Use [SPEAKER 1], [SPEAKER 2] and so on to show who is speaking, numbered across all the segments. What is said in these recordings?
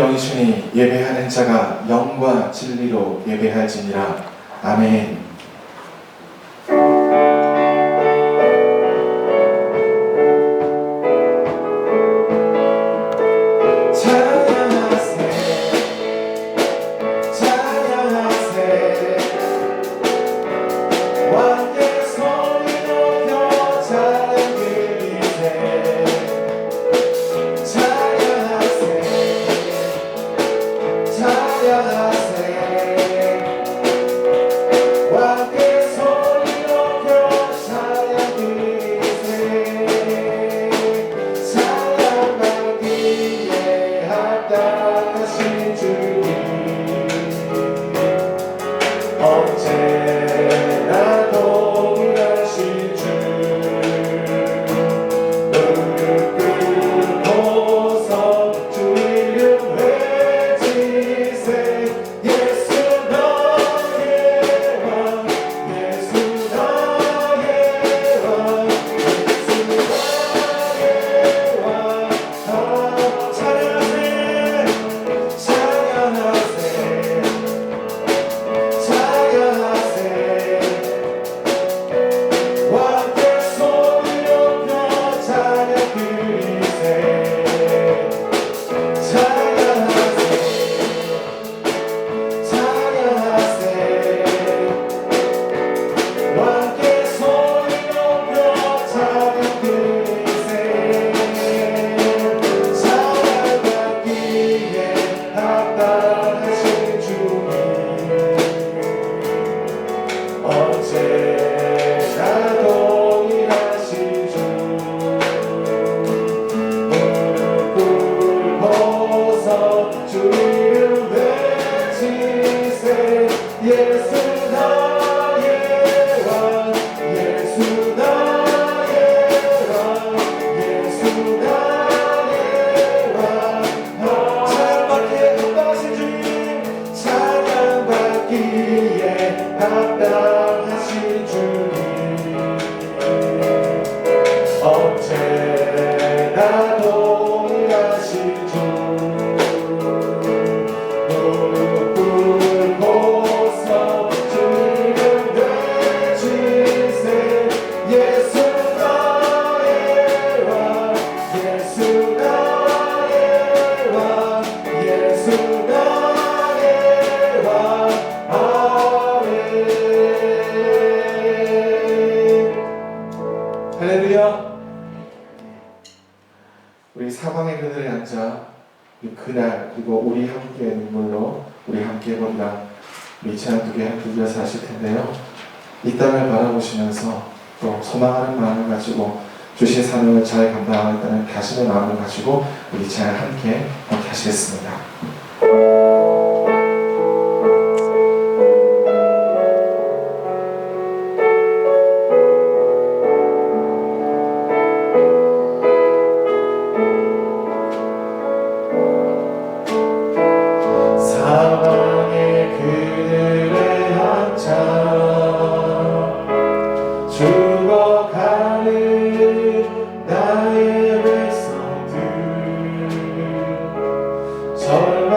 [SPEAKER 1] 영이시니 예배하는 자가 영과 진리로 예배할지니라. 아멘. 우리 사방의 그늘에 앉아 그날 그리고 우리 함께 눈물로 우리 함께 보리라 우리 찬양 두 개 함께 들려서 하실 텐데요. 이 땅을 바라보시면서 또 소망하는 마음을 가지고 주신 사명을 잘 감당하겠다는 다짐의 마음을 가지고 우리 찬양 함께 하시겠습니다.
[SPEAKER 2] 절망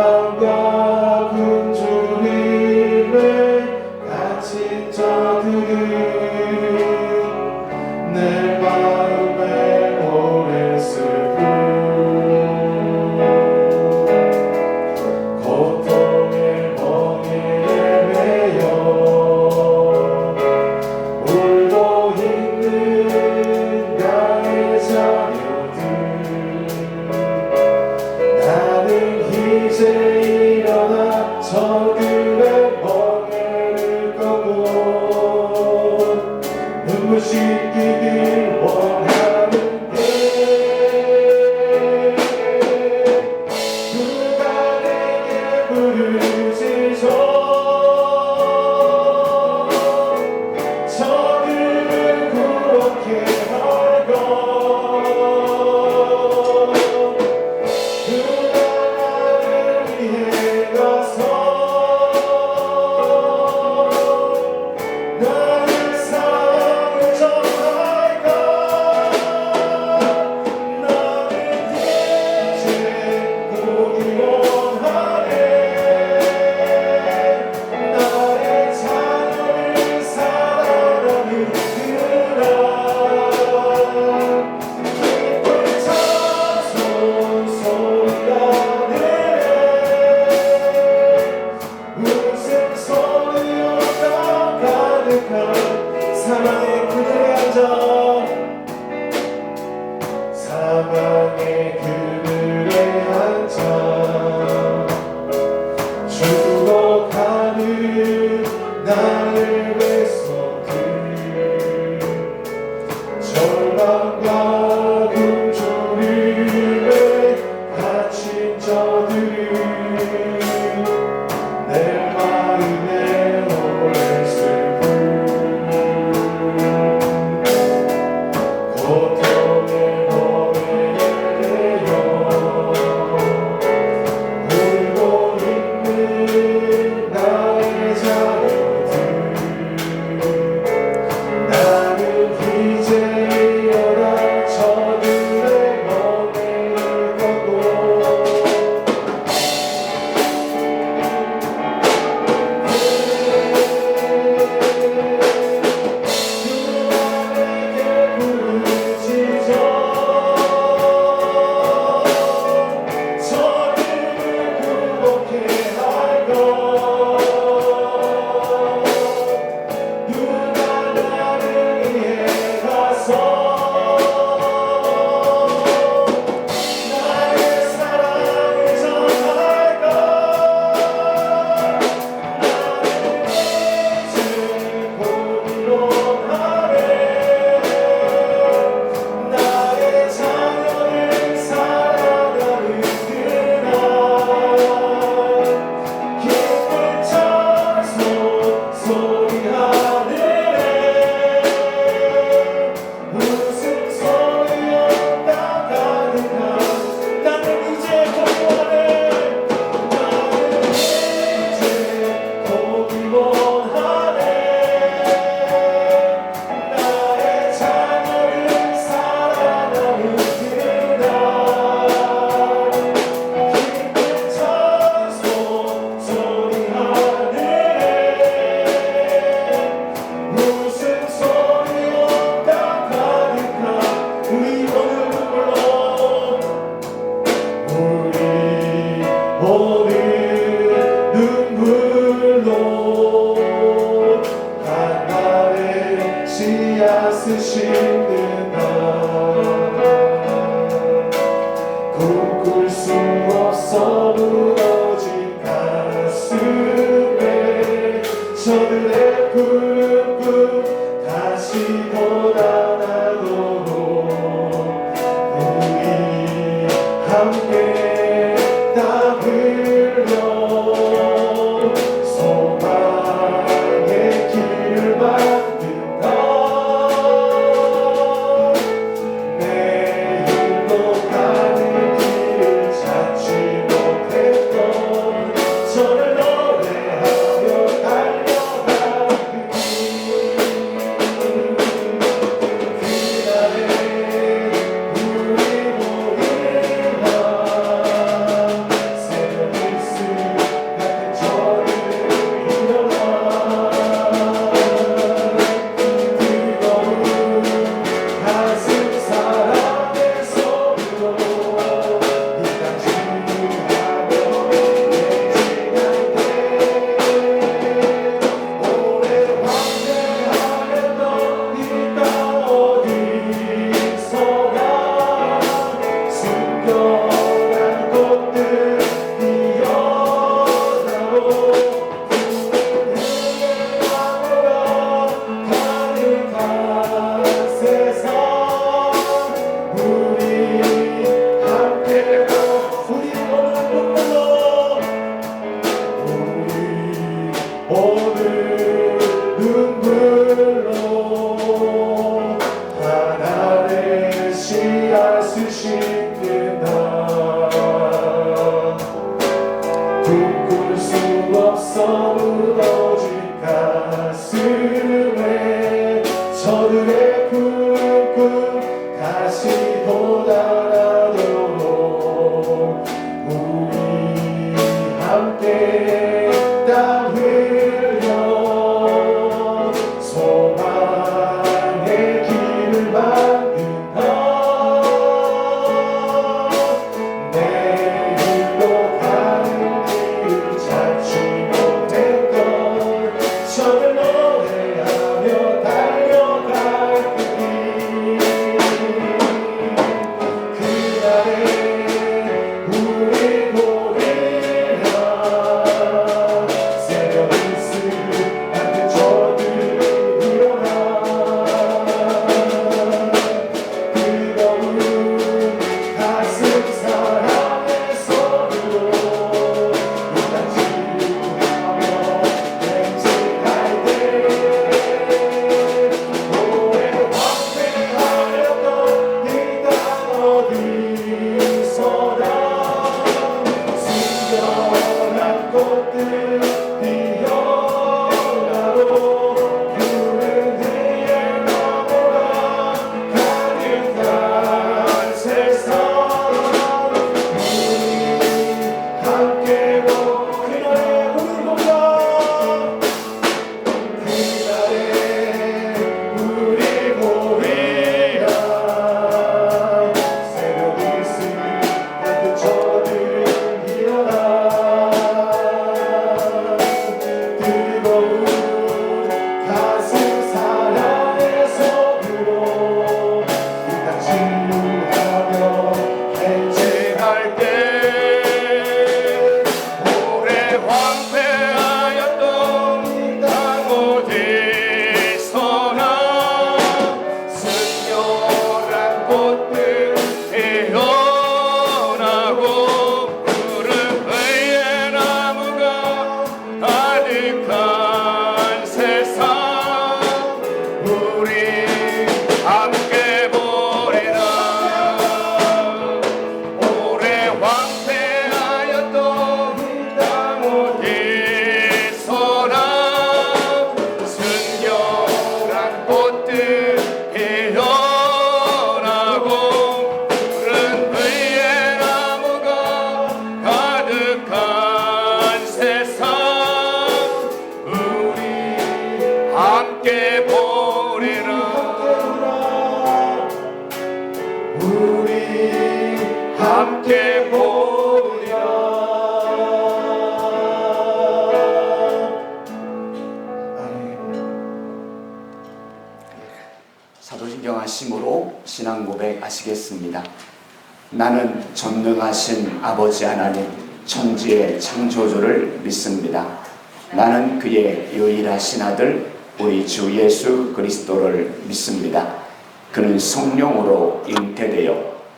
[SPEAKER 1] 나의 백성들 절망과 굶주림에 갇힌 저들이 내 마음에 오래 슬픔 고통의 노래에 울고 있는 나의 자녀들 나는 이제 일어나 저들의 멍에를 걷고 그에게 부르짖어 저들을 구원케 할것 누가 나를 위해 가서 나의 사랑을 전할까 나는 이제 곧 일어나네 나의 자녀를 사랑하는 그날 기쁜 찬송 소리 하늘에 웃음소리여 따뜻한 나는 이제 고원해 나는 이제 보기 원하네 나의 자녀를 사랑하는 그날 기쁜 찬송 소리 하늘에 웃음소리와 가득한 우리 오늘 눈물로 하늘의 씨앗을 심는다 꿈꿀 수 없어 무너진 가슴에 저들의 푸른 다시 돋아나도록 우리 함께 땀 흘려 소망의 길을 만든다 내일로 가는 길을 찾지 못했던 저를 노래하며 달려가는 그날에 우리 모이라 새벽 일수 같은 저를 일어나 뜨거운 가슴 사랑의 손으로 이 땅 주하며 내지날 때 오래 황폐하였던 이 땅 어디서나 숨겨난 꽃들 피어나고 푸른 나무가 가득한 세상 우리 함께 우리 오늘 눈물로 하늘의 씨앗을 심는다 꿈꿀 수 없어 무너진 가슴에 저들의 꿈 다시 돋아나도록 우리 함께 땀 흘려 소망
[SPEAKER 2] 함께 보리라.
[SPEAKER 1] 우리 함께 보리라.
[SPEAKER 2] 사도신경 하심으로 신앙 고백하시겠습니다. 나는 전능하신 아버지 하나님 천지의 창조주를 믿습니다. 나는 그의 유일하신 아들 우리 주 예수 그리스도를 믿습니다. 그는 성령으로 잉태되어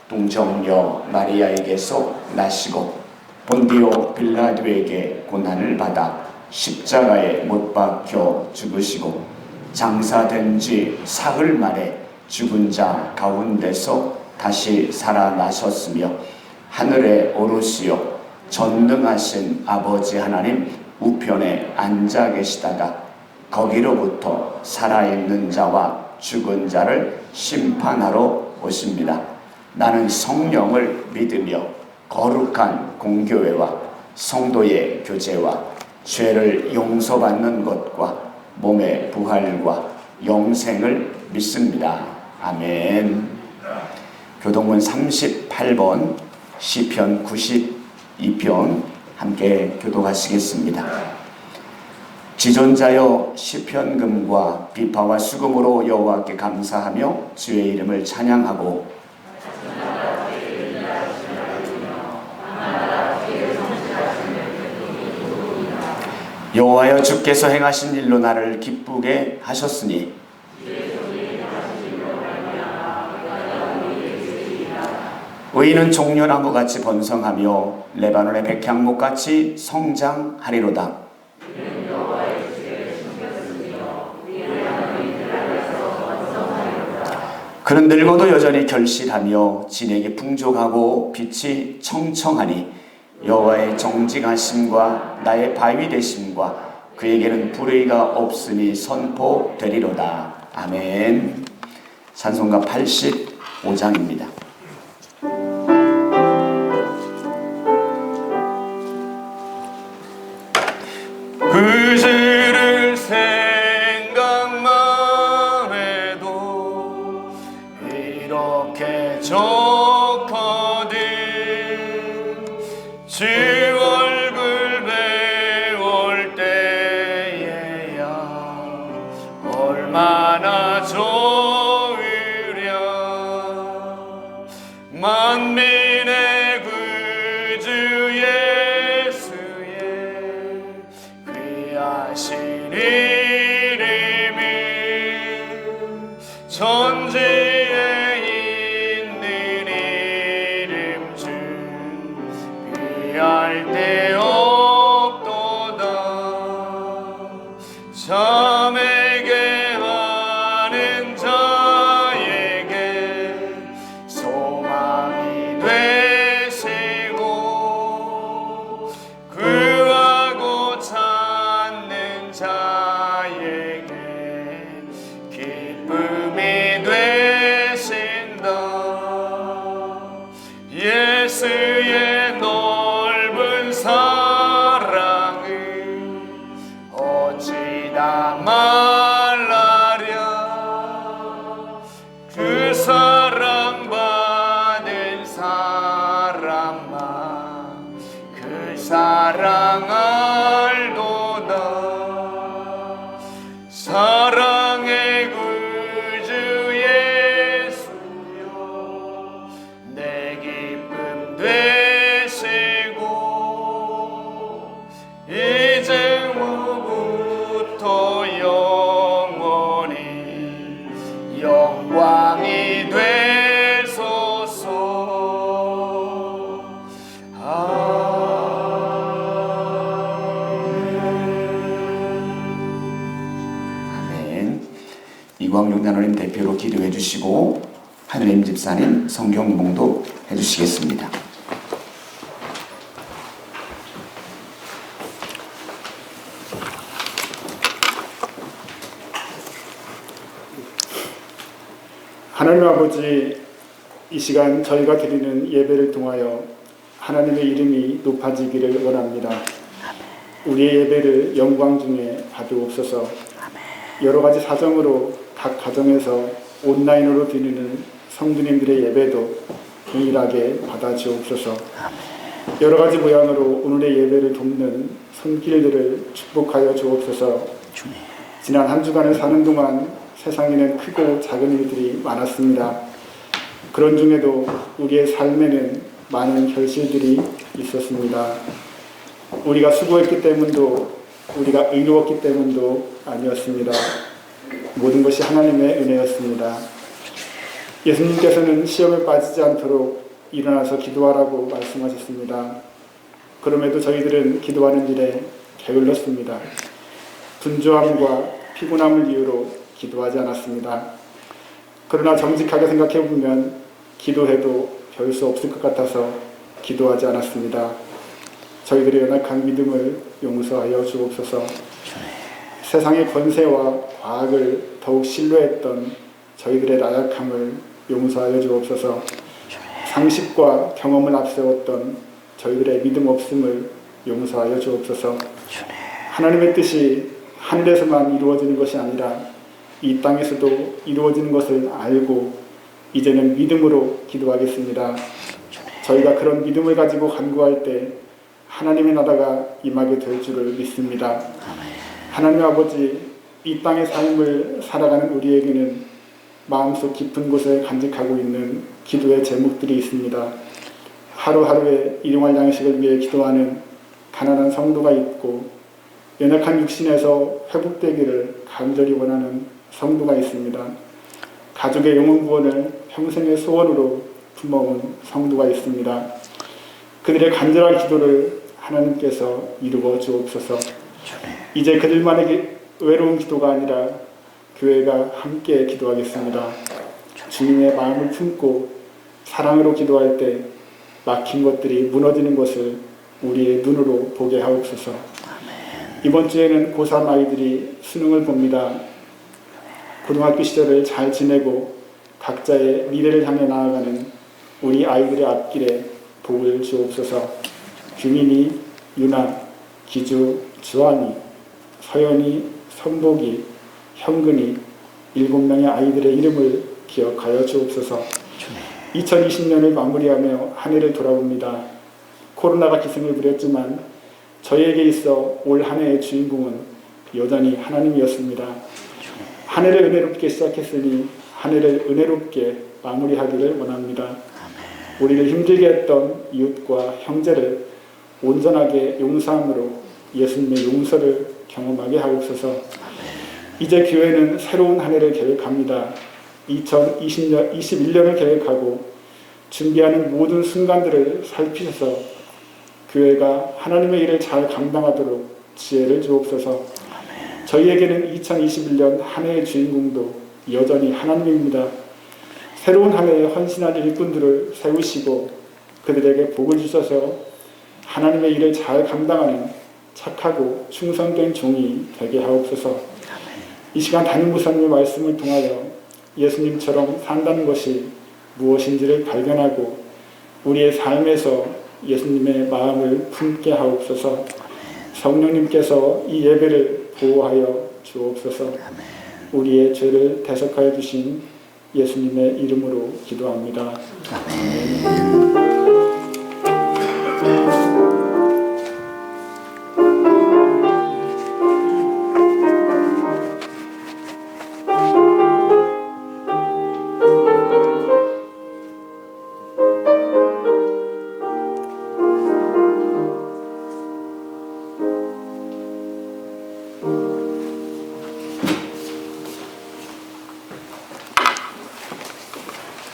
[SPEAKER 2] 동정녀 마리아에게서 나시고 본디오 빌라도에게 고난을 받아 십자가에 못 박혀 죽으시고 장사된 지 사흘 만에 죽은 자 가운데서 다시 살아나셨으며 하늘에 오르시어 전능하신 아버지 하나님 우편에 앉아 계시다가 거기로부터 살아있는 자와 죽은 자를 심판하러 오십니다. 나는 성령을 믿으며 거룩한 공교회와 성도의 교제와 죄를 용서받는 것과 몸의 부활과 영생을 믿습니다. 아멘. 교동문 38번 시편 92편 함께 교독하시겠습니다. 지존자여 시편금과 비파와 수금으로 여호와께 감사하며 주의 이름을 찬양하고 여호와여 주께서 행하신 일로 나를 기쁘게 하셨으니 의인은 종려나무같이 번성하며 레바논의 백향목같이 성장하리로다. 그는 늙어도 여전히 결실하며 진액이 풍족하고 빛이 청청하니 여호와의 정직하심과 나의 바위 되심과 그에게는 불의가 없으니 선포되리로다. 아멘. 찬송가 85장입니다. 그들을 생각만 해도 이렇게 좋거든. 주 얼굴 배울 때에야 얼마나 좋으랴. 만민의 구주 예수의 귀하신 이름이 천지에 있는 이름 중 비할 데 없도다. 참에게 하는 자에게 소망이 되시고 구하고 찾는 자에게 기쁨이 되신다. 예수의 넓은 사랑을 어찌다 말라랴. 그 사랑 받은 사람만 그 사랑 알도다. 사랑의 구주 예수여 내 기쁨 되시고 이제부터 영원히 영광이 되소서. 아멘. 이광용 단원님 대표로 기도해 주시고 하늘님 집사님 성경 봉독 해주시겠습니다.
[SPEAKER 3] 하나님 아버지, 이 시간 저희가 드리는 예배를 통하여 하나님의 이름이 높아지기를 원합니다. 우리의 예배를 영광 중에 받으옵소서. 여러 가지 사정으로 각 가정에서 온라인으로 드리는 성도님들의 예배도 동일하게 받아주옵소서. 여러 가지 모양으로 오늘의 예배를 돕는 손길들을 축복하여 주옵소서. 지난 한 주간을 사는 동안 세상에는 크고 작은 일들이 많았습니다. 그런 중에도 우리의 삶에는 많은 결실들이 있었습니다. 우리가 수고했기 때문도 우리가 의로웠기 때문도 아니었습니다. 모든 것이 하나님의 은혜였습니다. 예수님께서는 시험에 빠지지 않도록 일어나서 기도하라고 말씀하셨습니다. 그럼에도 저희들은 기도하는 일에 게을렀습니다. 분주함과 피곤함을 이유로 기도하지 않았습니다. 그러나 정직하게 생각해보면 기도해도 별 수 없을 것 같아서 기도하지 않았습니다. 저희들의 연약한 믿음을 용서하여 주옵소서. 세상의 권세와 과학을 더욱 신뢰했던 저희들의 나약함을 용서하여 주옵소서. 상식과 경험을 앞세웠던 저희들의 믿음 없음을 용서하여 주옵소서. 하나님의 뜻이 하늘에서만 이루어지는 것이 아니라 이 땅에서도 이루어지는 것을 알고 이제는 믿음으로 기도하겠습니다. 저희가 그런 믿음을 가지고 간구할 때 하나님의 나라가 임하게 될 줄을 믿습니다. 하나님 아버지, 이 땅의 삶을 살아가는 우리에게는 마음속 깊은 곳에 간직하고 있는 기도의 제목들이 있습니다. 하루하루의 일용할 양식을 위해 기도하는 가난한 성도가 있고, 연약한 육신에서 회복되기를 간절히 원하는 성도가 있습니다. 가족의 영혼 구원을 평생의 소원으로 품어온 성도가 있습니다. 그들의 간절한 기도를 하나님께서 이루어 주옵소서. 이제 그들만의 외로운 기도가 아니라 교회가 함께 기도하겠습니다. 주님의 마음을 품고 사랑으로 기도할 때 막힌 것들이 무너지는 것을 우리의 눈으로 보게 하옵소서. 이번 주에는 고3 아이들이 수능을 봅니다. 고등학교 시절을 잘 지내고 각자의 미래를 향해 나아가는 우리 아이들의 앞길에 복을 주옵소서. 규민이, 유나, 기주, 주한이, 서연이, 선복이, 현근이 7명의 아이들의 이름을 기억하여 주옵소서. 2020년을 마무리하며 한 해를 돌아봅니다. 코로나가 기승을 부렸지만 저희에게 있어 올 한 해의 주인공은 여전히 하나님이었습니다. 한 해를 은혜롭게 시작했으니 한 해를 은혜롭게 마무리하기를 원합니다. 우리를 힘들게 했던 이웃과 형제를 온전하게 용서함으로 예수님의 용서를 경험하게 하옵소서. 이제 교회는 새로운 한 해를 계획합니다. 2021년을 계획하고 준비하는 모든 순간들을 살피셔서 교회가 하나님의 일을 잘 감당하도록 지혜를 주옵소서. 저희에게는 2021년 한 해의 주인공도 여전히 하나님입니다. 새로운 한 해에 헌신할 일꾼들을 세우시고 그들에게 복을 주셔서 하나님의 일을 잘 감당하는 착하고 충성된 종이 되게 하옵소서. 이 시간 담임 목사님의 말씀을 통하여 예수님처럼 산다는 것이 무엇인지를 발견하고 우리의 삶에서 예수님의 마음을 품게 하옵소서. 성령님께서 이 예배를 보호하여 주옵소서. 우리의 죄를 대속하여 주신 예수님의 이름으로 기도합니다. 아멘.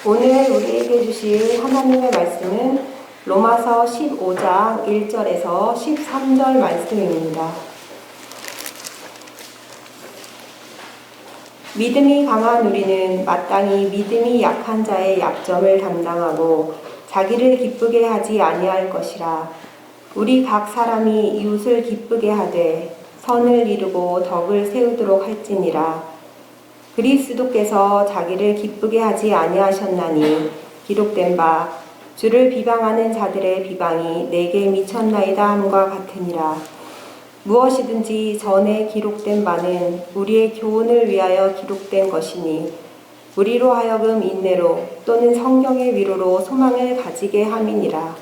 [SPEAKER 4] 오늘 우리에게 주실 하나님의 말씀은 로마서 15장 1절에서 13절 말씀입니다. 믿음이 강한 우리는 마땅히 믿음이 약한 자의 약점을 담당하고 자기를 기쁘게 하지 아니할 것이라. 우리 각 사람이 이웃을 기쁘게 하되 선을 이루고 덕을 세우도록 할지니라. 그리스도께서 자기를 기쁘게 하지 아니하셨나니 기록된 바 주를 비방하는 자들의 비방이 내게 미쳤나이다 함과 같으니라. 무엇이든지 전에 기록된 바는 우리의 교훈을 위하여 기록된 것이니 우리로 하여금 인내로 또는 성경의 위로로 소망을 가지게 함이니라.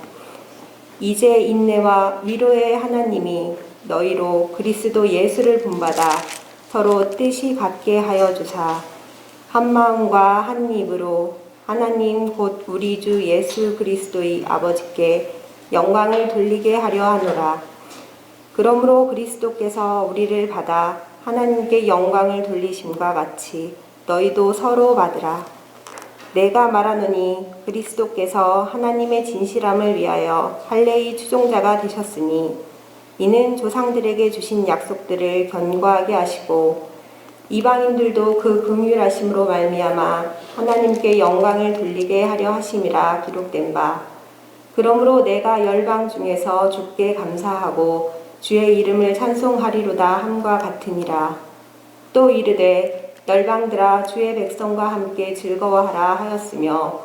[SPEAKER 4] 이제 인내와 위로의 하나님이 너희로 그리스도 예수를 본받아 서로 뜻이 같게 하여 주사 한 마음과 한 입으로 하나님 곧 우리 주 예수 그리스도의 아버지께 영광을 돌리게 하려 하노라. 그러므로 그리스도께서 우리를 받아 하나님께 영광을 돌리심과 같이 너희도 서로 받으라. 내가 말하노니 그리스도께서 하나님의 진실함을 위하여 할례의 추종자가 되셨으니 이는 조상들에게 주신 약속들을 견고하게 하시고 이방인들도 그 긍휼하심으로 말미암아 하나님께 영광을 돌리게 하려 하심이라 기록된 바. 그러므로 내가 열방 중에서 주께 감사하고 주의 이름을 찬송하리로다 함과 같으니라. 또 이르되 열방들아 주의 백성과 함께 즐거워하라 하였으며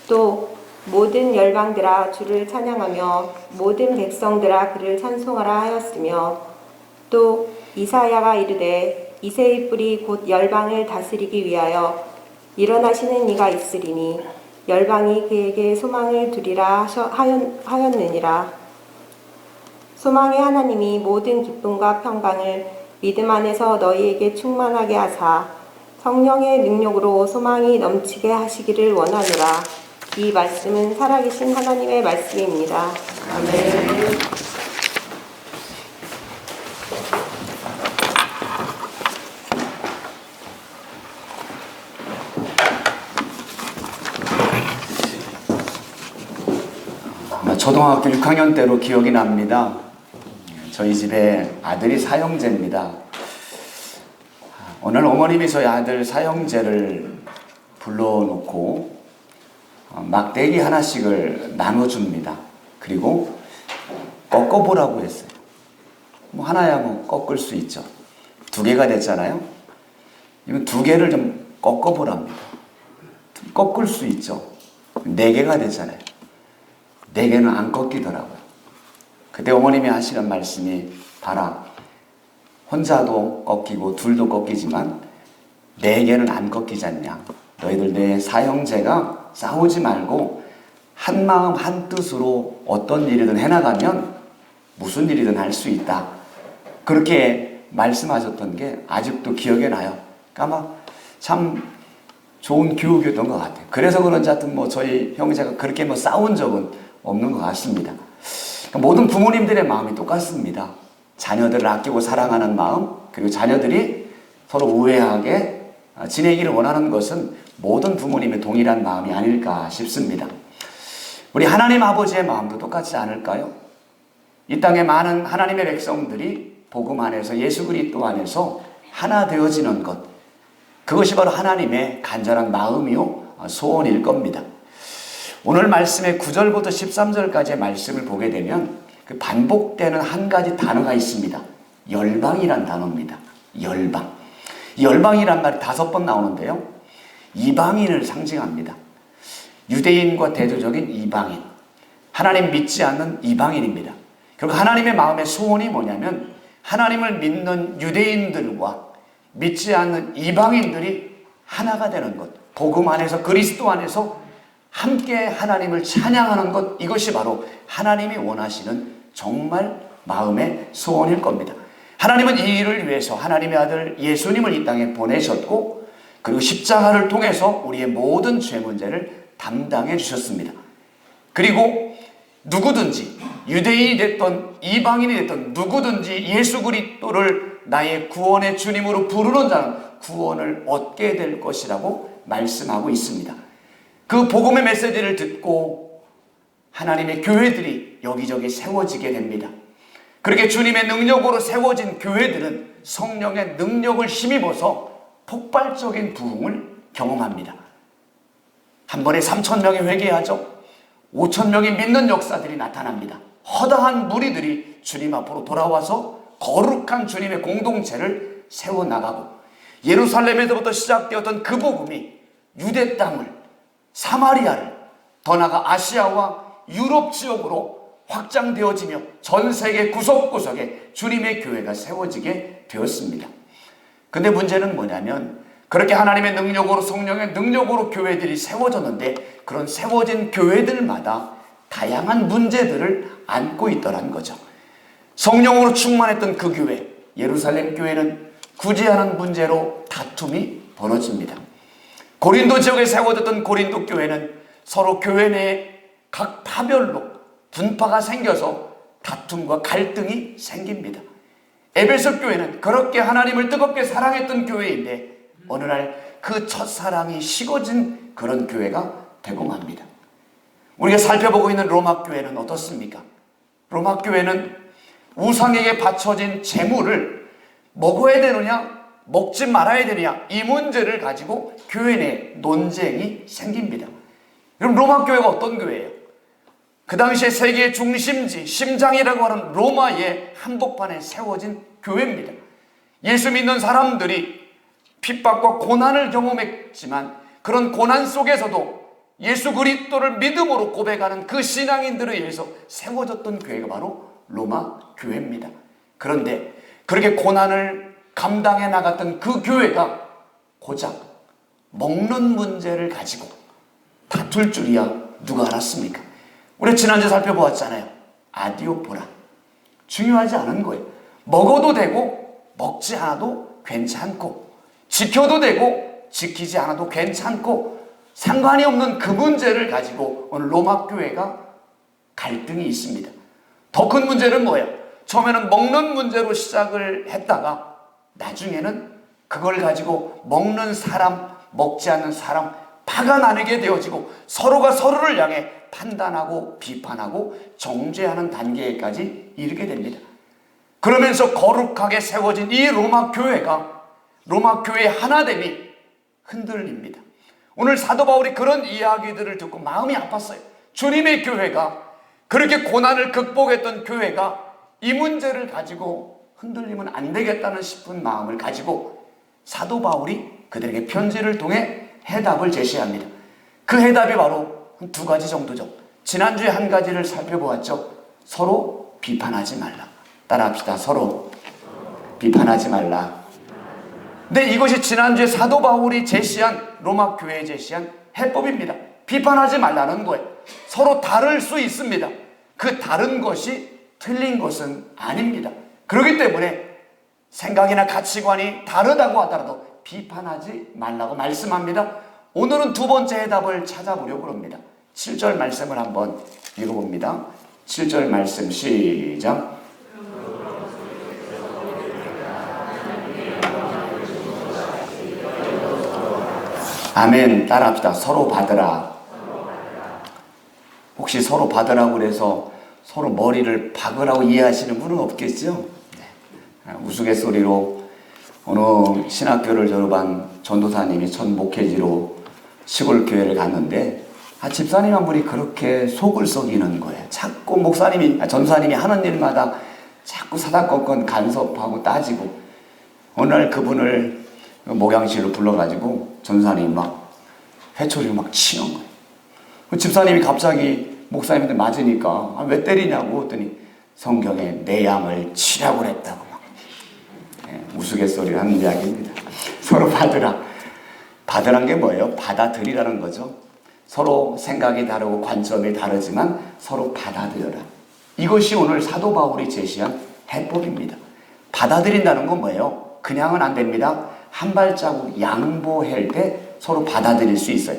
[SPEAKER 4] 또 모든 열방들아 주를 찬양하며 모든 백성들아 그를 찬송하라 하였으며 또 이사야가 이르되 이새의 뿔이 곧 열방을 다스리기 위하여 일어나시는 이가 있으리니 열방이 그에게 소망을 두리라 하였느니라. 소망의 하나님이 모든 기쁨과 평강을 믿음 안에서 너희에게 충만하게 하사 성령의 능력으로 소망이 넘치게 하시기를 원하노라. 이 말씀은 살아계신 하나님의 말씀입니다. 아멘.
[SPEAKER 2] 초등학교 6학년 때로 기억이 납니다. 저희 집에 아들이 사형제입니다. 오늘 어머님이 저희 아들 사형제를 불러놓고 막대기 하나씩을 나눠줍니다. 그리고 꺾어보라고 했어요. 뭐 하나야 뭐 꺾을 수 있죠. 2개가 됐잖아요. 이건 2개를 좀 꺾어보랍니다. 꺾을 수 있죠. 4개가 됐잖아요. 4개는 안 꺾이더라고요. 그때 어머님이 하시는 말씀이 봐라. 혼자도 꺾이고 둘도 꺾이지만 4개는 안 꺾이지 않냐. 너희들 내 사형제가 싸우지 말고 한 마음 한 뜻으로 어떤 일이든 해나가면 무슨 일이든 할 수 있다. 그렇게 말씀하셨던 게 아직도 기억에 나요. 그러니까 참 좋은 교육이었던 것 같아요. 그래서 그런지 하여튼 뭐 저희 형제가 그렇게 뭐 싸운 적은 없는 것 같습니다. 그러니까 모든 부모님들의 마음이 똑같습니다. 자녀들을 아끼고 사랑하는 마음, 그리고 자녀들이 서로 우애하게 지내기를 원하는 것은 모든 부모님의 동일한 마음이 아닐까 싶습니다. 우리 하나님 아버지의 마음도 똑같지 않을까요? 이 땅에 많은 하나님의 백성들이 복음 안에서 예수 그리스도 안에서 하나 되어지는 것, 그것이 바로 하나님의 간절한 마음이요 소원일 겁니다. 오늘 말씀의 9절부터 13절까지의 말씀을 보게 되면 그 반복되는 한 가지 단어가 있습니다. 열방이란 단어입니다. 열방. 열방이란 말이 5번 나오는데요. 이방인을 상징합니다. 유대인과 대조적인 이방인. 하나님 믿지 않는 이방인입니다. 결국 하나님의 마음의 소원이 뭐냐면 하나님을 믿는 유대인들과 믿지 않는 이방인들이 하나가 되는 것. 복음 안에서 그리스도 안에서 함께 하나님을 찬양하는 것, 이것이 바로 하나님이 원하시는 정말 마음의 소원일 겁니다. 하나님은 이 일을 위해서 하나님의 아들 예수님을 이 땅에 보내셨고 그리고 십자가를 통해서 우리의 모든 죄 문제를 담당해 주셨습니다. 그리고 누구든지 유대인이 됐던 이방인이 됐던 누구든지 예수 그리스도를 나의 구원의 주님으로 부르는 자는 구원을 얻게 될 것이라고 말씀하고 있습니다. 그 복음의 메시지를 듣고 하나님의 교회들이 여기저기 세워지게 됩니다. 그렇게 주님의 능력으로 세워진 교회들은 성령의 능력을 힘입어서 폭발적인 부흥을 경험합니다. 한 번에 3,000명이 회개하죠. 5,000명이 믿는 역사들이 나타납니다. 허다한 무리들이 주님 앞으로 돌아와서 거룩한 주님의 공동체를 세워나가고 예루살렘에서부터 시작되었던 그 복음이 유대 땅을, 사마리아를, 더 나아가 아시아와 유럽 지역으로 확장되어지며 전 세계 구석구석에 주님의 교회가 세워지게 되었습니다. 근데 문제는 뭐냐면 그렇게 하나님의 능력으로 성령의 능력으로 교회들이 세워졌는데 그런 세워진 교회들마다 다양한 문제들을 안고 있더란 거죠. 성령으로 충만했던 그 교회, 예루살렘 교회는 구제하는 문제로 다툼이 벌어집니다. 고린도 지역에 세워졌던 고린도 교회는 서로 교회 내에 각 파별로 분파가 생겨서 다툼과 갈등이 생깁니다. 에베소 교회는 그렇게 하나님을 뜨겁게 사랑했던 교회인데 어느 날 그 첫사랑이 식어진 그런 교회가 되고 맙니다. 우리가 살펴보고 있는 로마 교회는 어떻습니까? 로마 교회는 우상에게 바쳐진 재물을 먹어야 되느냐 먹지 말아야 되느냐 이 문제를 가지고 교회 내 논쟁이 생깁니다. 그럼 로마 교회가 어떤 교회예요? 그 당시에 세계의 중심지 심장이라고 하는 로마의 한복판에 세워진 교회입니다. 예수 믿는 사람들이 핍박과 고난을 경험했지만 그런 고난 속에서도 예수 그리스도를 믿음으로 고백하는 그 신앙인들에 의해서 세워졌던 교회가 바로 로마 교회입니다. 그런데 그렇게 고난을 감당해 나갔던 그 교회가 고작 먹는 문제를 가지고 다툴 줄이야 누가 알았습니까? 우리 지난주에 살펴보았잖아요. 아디오포라. 중요하지 않은 거예요. 먹어도 되고 먹지 않아도 괜찮고 지켜도 되고 지키지 않아도 괜찮고 상관이 없는 그 문제를 가지고 오늘 로마 교회가 갈등이 있습니다. 더 큰 문제는 뭐예요? 처음에는 먹는 문제로 시작을 했다가 나중에는 그걸 가지고 먹는 사람, 먹지 않는 사람 파가 나뉘게 되어지고 서로가 서로를 향해 판단하고 비판하고 정죄하는 단계까지 이르게 됩니다. 그러면서 거룩하게 세워진 이 로마 교회가 로마 교회의 하나됨이 흔들립니다. 오늘 사도 바울이 그런 이야기들을 듣고 마음이 아팠어요. 주님의 교회가 그렇게 고난을 극복했던 교회가 이 문제를 가지고 흔들리면 안 되겠다는 싶은 마음을 가지고 사도 바울이 그들에게 편지를 통해 해답을 제시합니다. 그 해답이 바로 두 가지 정도죠. 지난주에 한 가지를 살펴보았죠. 서로 비판하지 말라. 따라합시다. 서로 비판하지 말라. 근데 이것이 지난주에 사도 바울이 제시한 로마 교회에 제시한 해법입니다. 비판하지 말라는 거예요. 서로 다를 수 있습니다. 그 다른 것이 틀린 것은 아닙니다. 그렇기 때문에 생각이나 가치관이 다르다고 하더라도 비판하지 말라고 말씀합니다. 오늘은 두 번째 해답을 찾아보려고 합니다. 7절 말씀을 한번 읽어봅니다. 7절 말씀 시작. 아멘. 따라합시다. 서로 받으라. 혹시 서로 받으라고 그래서 서로 머리를 박으라고 이해하시는 분은 없겠죠? 네. 우스갯소리로 어느 신학교를 졸업한 전도사님이 첫 목회지로 시골 교회를 갔는데 집사님 한 분이 그렇게 속을 썩이는 거예요. 자꾸 전도사님이 하는 일마다 자꾸 사사건건 간섭하고 따지고 어느 날 그분을 목양실로 불러가지고 전도사님이 막 회초리로 막 치는 거예요. 집사님이 갑자기 목사님한테 맞으니까 왜 때리냐고 했더니 성경에 내 양을 치라고 그랬다고 막 우스갯소리를 하는 이야기입니다. 서로 받으라. 받으란 게 뭐예요? 받아들이라는 거죠. 서로 생각이 다르고 관점이 다르지만 서로 받아들여라. 이것이 오늘 사도 바울이 제시한 해법입니다. 받아들인다는 건 뭐예요? 그냥은 안 됩니다. 한 발자국 양보할 때 서로 받아들일 수 있어요.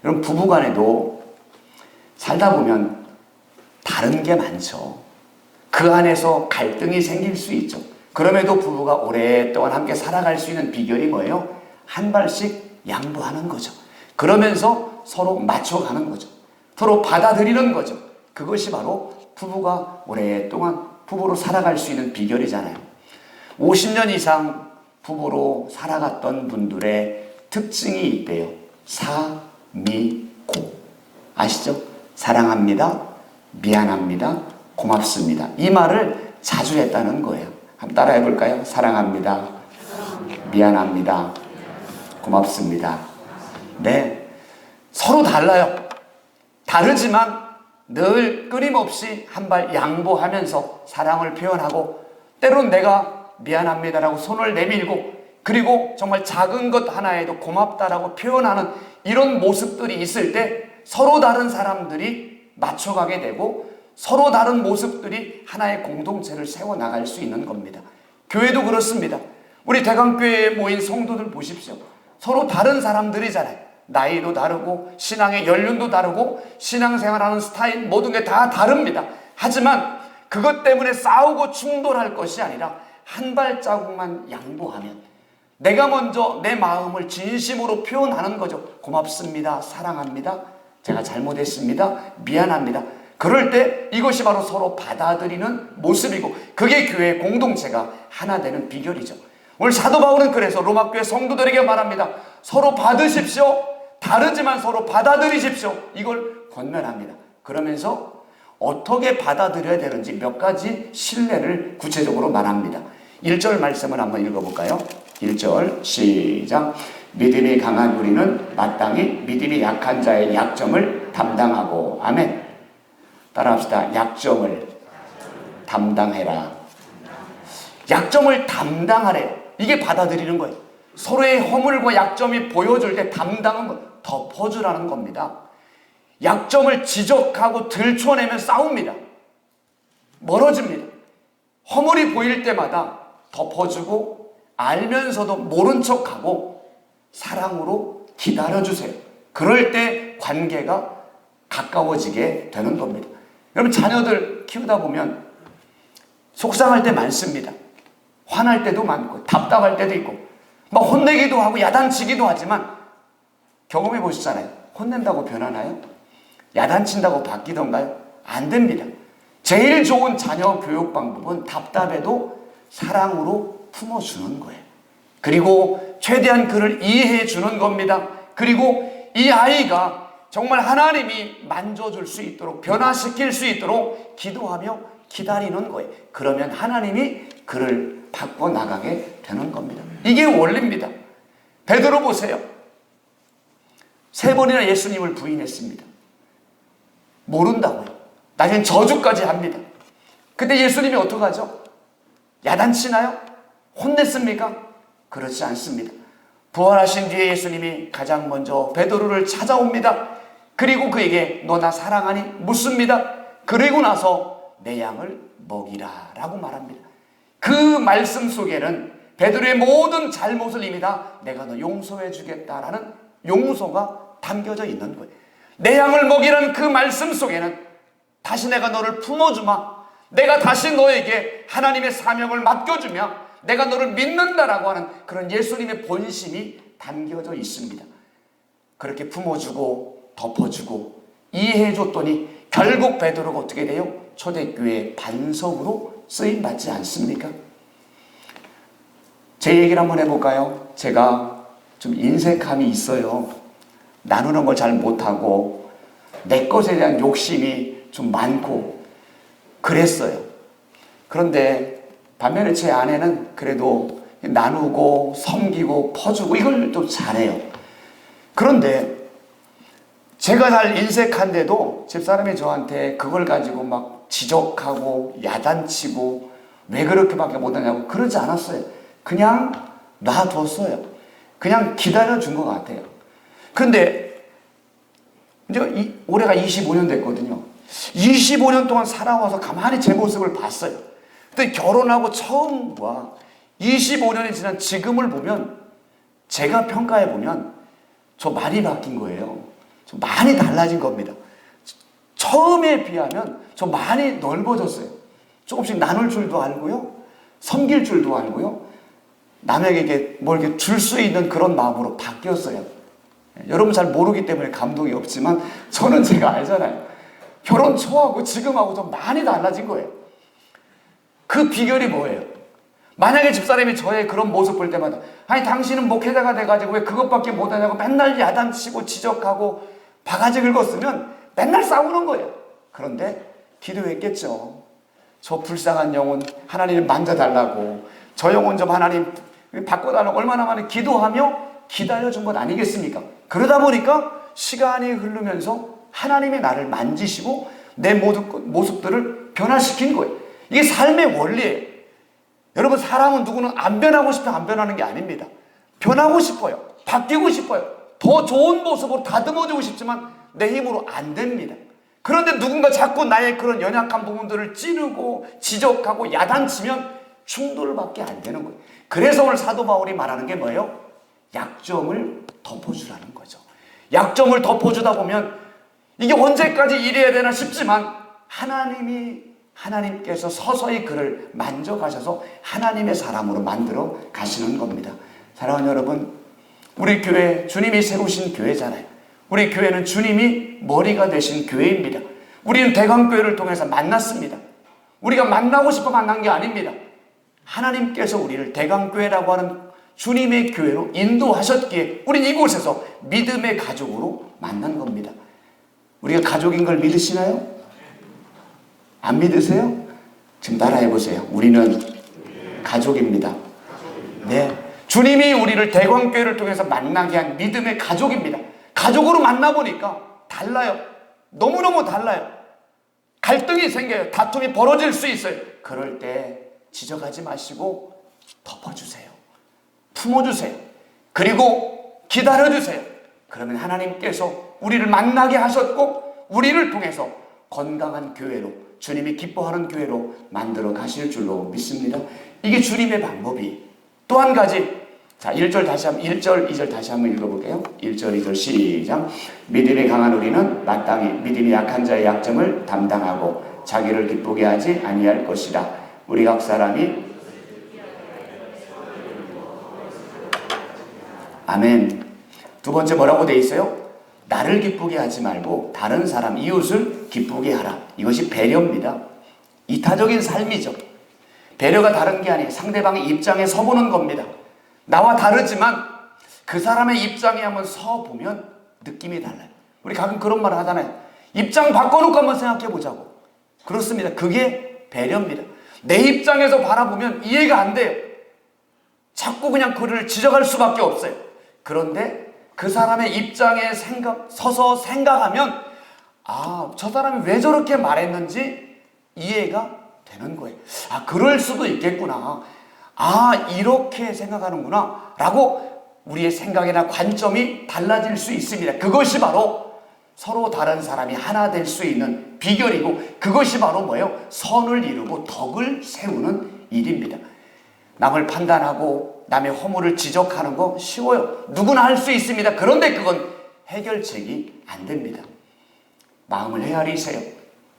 [SPEAKER 2] 여러분 부부간에도 살다 보면 다른 게 많죠. 그 안에서 갈등이 생길 수 있죠. 그럼에도 부부가 오랫동안 함께 살아갈 수 있는 비결이 뭐예요? 한 발씩 양보하는 거죠. 그러면서 서로 맞춰가는 거죠. 서로 받아들이는 거죠. 그것이 바로 부부가 오랫동안 부부로 살아갈 수 있는 비결이잖아요. 50년 이상 부부로 살아갔던 분들의 특징이 있대요. 사미고. 아시죠? 사랑합니다. 미안합니다. 고맙습니다. 이 말을 자주 했다는 거예요. 한번 따라해 볼까요? 사랑합니다. 미안합니다. 고맙습니다. 네. 서로 달라요. 다르지만 늘 끊임없이 한 발 양보하면서 사랑을 표현하고 때론 내가 미안합니다라고 손을 내밀고 그리고 정말 작은 것 하나에도 고맙다라고 표현하는 이런 모습들이 있을 때 서로 다른 사람들이 맞춰가게 되고 서로 다른 모습들이 하나의 공동체를 세워나갈 수 있는 겁니다. 교회도 그렇습니다. 우리 대강교회에 모인 성도들 보십시오. 서로 다른 사람들이잖아요. 나이도 다르고 신앙의 연륜도 다르고 신앙생활하는 스타일 모든 게 다 다릅니다. 하지만 그것 때문에 싸우고 충돌할 것이 아니라 한 발자국만 양보하면 내가 먼저 내 마음을 진심으로 표현하는 거죠. 고맙습니다. 사랑합니다. 제가 잘못했습니다. 미안합니다. 그럴 때 이것이 바로 서로 받아들이는 모습이고 그게 교회 공동체가 하나 되는 비결이죠. 오늘 사도 바울은 그래서 로마교회 성도들에게 말합니다. 서로 받으십시오. 다르지만 서로 받아들이십시오. 이걸 권면합니다. 그러면서 어떻게 받아들여야 되는지 몇 가지 신뢰를 구체적으로 말합니다. 1절 말씀을 한번 읽어볼까요? 1절 시작. 믿음이 강한 우리는 마땅히 믿음이 약한 자의 약점을 담당하고 아멘. 따라합시다. 약점을 담당해라. 약점을 담당하래요. 이게 받아들이는 거예요. 서로의 허물과 약점이 보여줄 때 담당은 거, 덮어주라는 겁니다. 약점을 지적하고 들춰내면 싸웁니다. 멀어집니다. 허물이 보일 때마다 덮어주고 알면서도 모른 척하고 사랑으로 기다려주세요. 그럴 때 관계가 가까워지게 되는 겁니다. 여러분 자녀들 키우다 보면 속상할 때 많습니다. 화날 때도 많고 답답할 때도 있고 막 혼내기도 하고 야단치기도 하지만 경험해 보시잖아요. 혼낸다고 변하나요? 야단친다고 바뀌던가요? 안 됩니다. 제일 좋은 자녀 교육 방법은 답답해도 사랑으로 품어주는 거예요. 그리고 최대한 그를 이해해 주는 겁니다. 그리고 이 아이가 정말 하나님이 만져줄 수 있도록 변화시킬 수 있도록 기도하며 기다리는 거예요. 그러면 하나님이 그를 바꿔나가게 되는 겁니다. 이게 원리입니다. 베드로 보세요. 3번이나 예수님을 부인했습니다. 모른다고요. 나중엔 저주까지 합니다. 근데 예수님이 어떡하죠? 야단치나요? 혼냈습니까? 그렇지 않습니다. 부활하신 뒤에 예수님이 가장 먼저 베드로를 찾아옵니다. 그리고 그에게 너 나 사랑하니? 묻습니다. 그리고 나서 내 양을 먹이라 라고 말합니다. 그 말씀 속에는 베드로의 모든 잘못을 이미 다 내가 너 용서해 주겠다라는 용서가 담겨져 있는 거예요. 내 양을 먹이라는 그 말씀 속에는 다시 내가 너를 품어주마, 내가 다시 너에게 하나님의 사명을 맡겨주며 내가 너를 믿는다라고 하는 그런 예수님의 본심이 담겨져 있습니다. 그렇게 품어주고 덮어주고 이해해줬더니 결국 베드로가 어떻게 돼요? 초대교회의 반석으로 쓰임받지 않습니까? 제 얘기를 한번 해볼까요? 제가 좀 인색함이 있어요. 나누는 걸 잘 못하고 내 것에 대한 욕심이 좀 많고 그랬어요. 그런데 반면에 제 아내는 그래도 나누고 섬기고 퍼주고 이걸 또 잘해요. 그런데 제가 잘 인색한데도 집사람이 저한테 그걸 가지고 막 지적하고 야단치고 왜 그렇게밖에 못하냐고 그러지 않았어요. 그냥 놔뒀어요. 그냥 기다려준 것 같아요. 근데 이제 올해가 25년 됐거든요. 25년 동안 살아와서 가만히 제 모습을 봤어요. 근데 결혼하고 처음과 25년이 지난 지금을 보면 제가 평가해 보면 저 많이 바뀐 거예요. 저 많이 달라진 겁니다. 처음에 비하면 저 많이 넓어졌어요. 조금씩 나눌 줄도 알고요. 섬길 줄도 알고요. 남에게 뭘 이렇게 줄 수 있는 그런 마음으로 바뀌었어요. 여러분 잘 모르기 때문에 감동이 없지만 저는 제가 알잖아요. 결혼 초하고 지금하고 좀 많이 달라진 거예요. 그 비결이 뭐예요? 만약에 집사람이 저의 그런 모습 볼 때마다 아니 당신은 목회자가 돼가지고 왜 그것밖에 못하냐고 맨날 야단치고 지적하고 바가지 긁었으면 맨날 싸우는 거예요. 그런데 기도했겠죠. 저 불쌍한 영혼 하나님 만져달라고, 저 영혼 좀 하나님 바꿔달라고 얼마나 많이 기도하며 기다려준 것 아니겠습니까? 그러다 보니까 시간이 흐르면서 하나님이 나를 만지시고 내 모습들을 변화시킨 거예요. 이게 삶의 원리예요. 여러분, 사람은 누구는 안 변하고 싶어 안 변하는 게 아닙니다. 변하고 싶어요. 바뀌고 싶어요. 더 좋은 모습으로 다듬어지고 싶지만 내 힘으로 안 됩니다. 그런데 누군가 자꾸 나의 그런 연약한 부분들을 찌르고 지적하고 야단치면 충돌밖에 안 되는 거예요. 그래서 오늘 사도 바울이 말하는 게 뭐예요? 약점을 덮어주라는 거죠. 약점을 덮어주다 보면 이게 언제까지 이래야 되나 싶지만 하나님께서 서서히 그를 만져가셔서 하나님의 사람으로 만들어 가시는 겁니다. 사랑하는 여러분, 우리 교회 주님이 세우신 교회잖아요. 우리 교회는 주님이 머리가 되신 교회입니다. 우리는 대강교회를 통해서 만났습니다. 우리가 만나고 싶어 만난 게 아닙니다. 하나님께서 우리를 대강교회라고 하는 주님의 교회로 인도하셨기에 우린 이곳에서 믿음의 가족으로 만난 겁니다. 우리가 가족인 걸 믿으시나요? 안 믿으세요? 지금 따라해 보세요. 우리는 가족입니다. 네, 주님이 우리를 대광교회를 통해서 만나게 한 믿음의 가족입니다. 가족으로 만나보니까 달라요. 너무너무 달라요. 갈등이 생겨요. 다툼이 벌어질 수 있어요. 그럴 때 지적하지 마시고 덮어주세요. 품어주세요. 그리고 기다려주세요. 그러면 하나님께서 우리를 만나게 하셨고 우리를 통해서 건강한 교회로, 주님이 기뻐하는 교회로 만들어 가실 줄로 믿습니다. 이게 주님의 방법이. 또 한 가지, 자, 1절 다시 한번, 1절, 2절 다시 한번 읽어볼게요. 1절, 2절 시작. 믿음이 강한 우리는 마땅히 믿음이 약한 자의 약점을 담당하고 자기를 기쁘게 하지 아니할 것이다. 우리 각 사람이 아멘. 두 번째 뭐라고 돼 있어요? 나를 기쁘게 하지 말고 다른 사람, 이웃을 기쁘게 하라. 이것이 배려입니다. 이타적인 삶이죠. 배려가 다른 게 아니에요. 상대방의 입장에 서보는 겁니다. 나와 다르지만 그 사람의 입장에 한번 서보면 느낌이 달라요. 우리 가끔 그런 말을 하잖아요. 입장 바꿔놓고 한번 생각해 보자고. 그렇습니다. 그게 배려입니다. 내 입장에서 바라보면 이해가 안 돼요. 자꾸 그냥 그를 지적할 수밖에 없어요. 그런데 그 사람의 입장에 서서 생각하면 저 사람이 왜 저렇게 말했는지 이해가 되는 거예요. 그럴 수도 있겠구나. 이렇게 생각하는구나 라고 우리의 생각이나 관점이 달라질 수 있습니다. 그것이 바로 서로 다른 사람이 하나 될 수 있는 비결이고, 그것이 바로 뭐예요? 선을 이루고 덕을 세우는 일입니다. 남을 판단하고 남의 허물을 지적하는 거 쉬워요. 누구나 할 수 있습니다. 그런데 그건 해결책이 안 됩니다. 마음을 헤아리세요.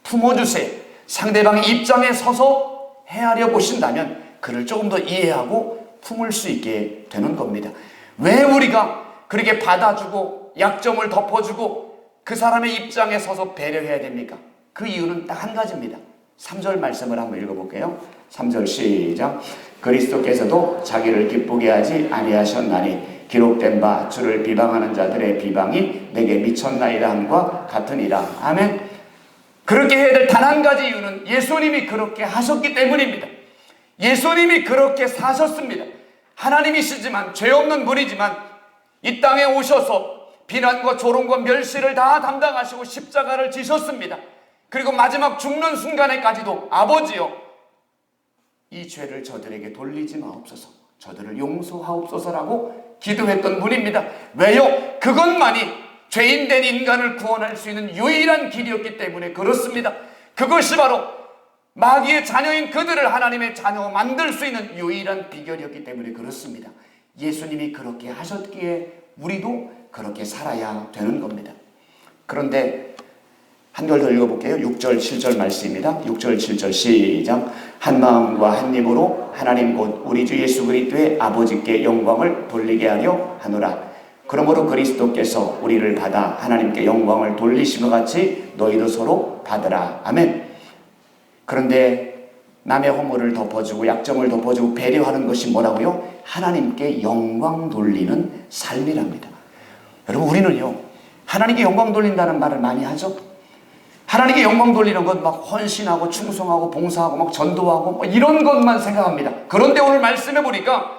[SPEAKER 2] 품어주세요. 상대방의 입장에 서서 헤아려 보신다면 그를 조금 더 이해하고 품을 수 있게 되는 겁니다. 왜 우리가 그렇게 받아주고 약점을 덮어주고 그 사람의 입장에 서서 배려해야 됩니까? 그 이유는 딱 한 가지입니다. 3절 말씀을 한번 읽어볼게요. 3절 시작. 그리스도께서도 자기를 기쁘게 하지 아니하셨나니 기록된 바 주를 비방하는 자들의 비방이 내게 미쳤나이다 함과 같으니라. 아멘. 그렇게 해야 될 단 한 가지 이유는 예수님이 그렇게 하셨기 때문입니다. 예수님이 그렇게 사셨습니다. 하나님이시지만 죄 없는 분이지만 이 땅에 오셔서 비난과 조롱과 멸시를 다 담당하시고 십자가를 지셨습니다. 그리고 마지막 죽는 순간에까지도 아버지여, 이 죄를 저들에게 돌리지 마옵소서, 저들을 용서하옵소서라고 기도했던 분입니다. 왜요? 그것만이 죄인된 인간을 구원할 수 있는 유일한 길이었기 때문에 그렇습니다. 그것이 바로 마귀의 자녀인 그들을 하나님의 자녀로 만들 수 있는 유일한 비결이었기 때문에 그렇습니다. 예수님이 그렇게 하셨기에 우리도 그렇게 살아야 되는 겁니다. 그런데 한 절 더 읽어볼게요. 6절 7절 말씀입니다. 6절 7절 시작. 한 마음과 한 입으로 하나님 곧 우리 주 예수 그리스도의 아버지께 영광을 돌리게 하려 하노라. 그러므로 그리스도께서 우리를 받아 하나님께 영광을 돌리심과 같이 너희도 서로 받으라. 아멘. 그런데 남의 허물을 덮어주고 약점을 덮어주고 배려하는 것이 뭐라고요? 하나님께 영광 돌리는 삶이랍니다. 여러분, 우리는요, 하나님께 영광 돌린다는 말을 많이 하죠. 하나님께 영광 돌리는 건 막 헌신하고 충성하고 봉사하고 막 전도하고 뭐 이런 것만 생각합니다. 그런데 오늘 말씀해 보니까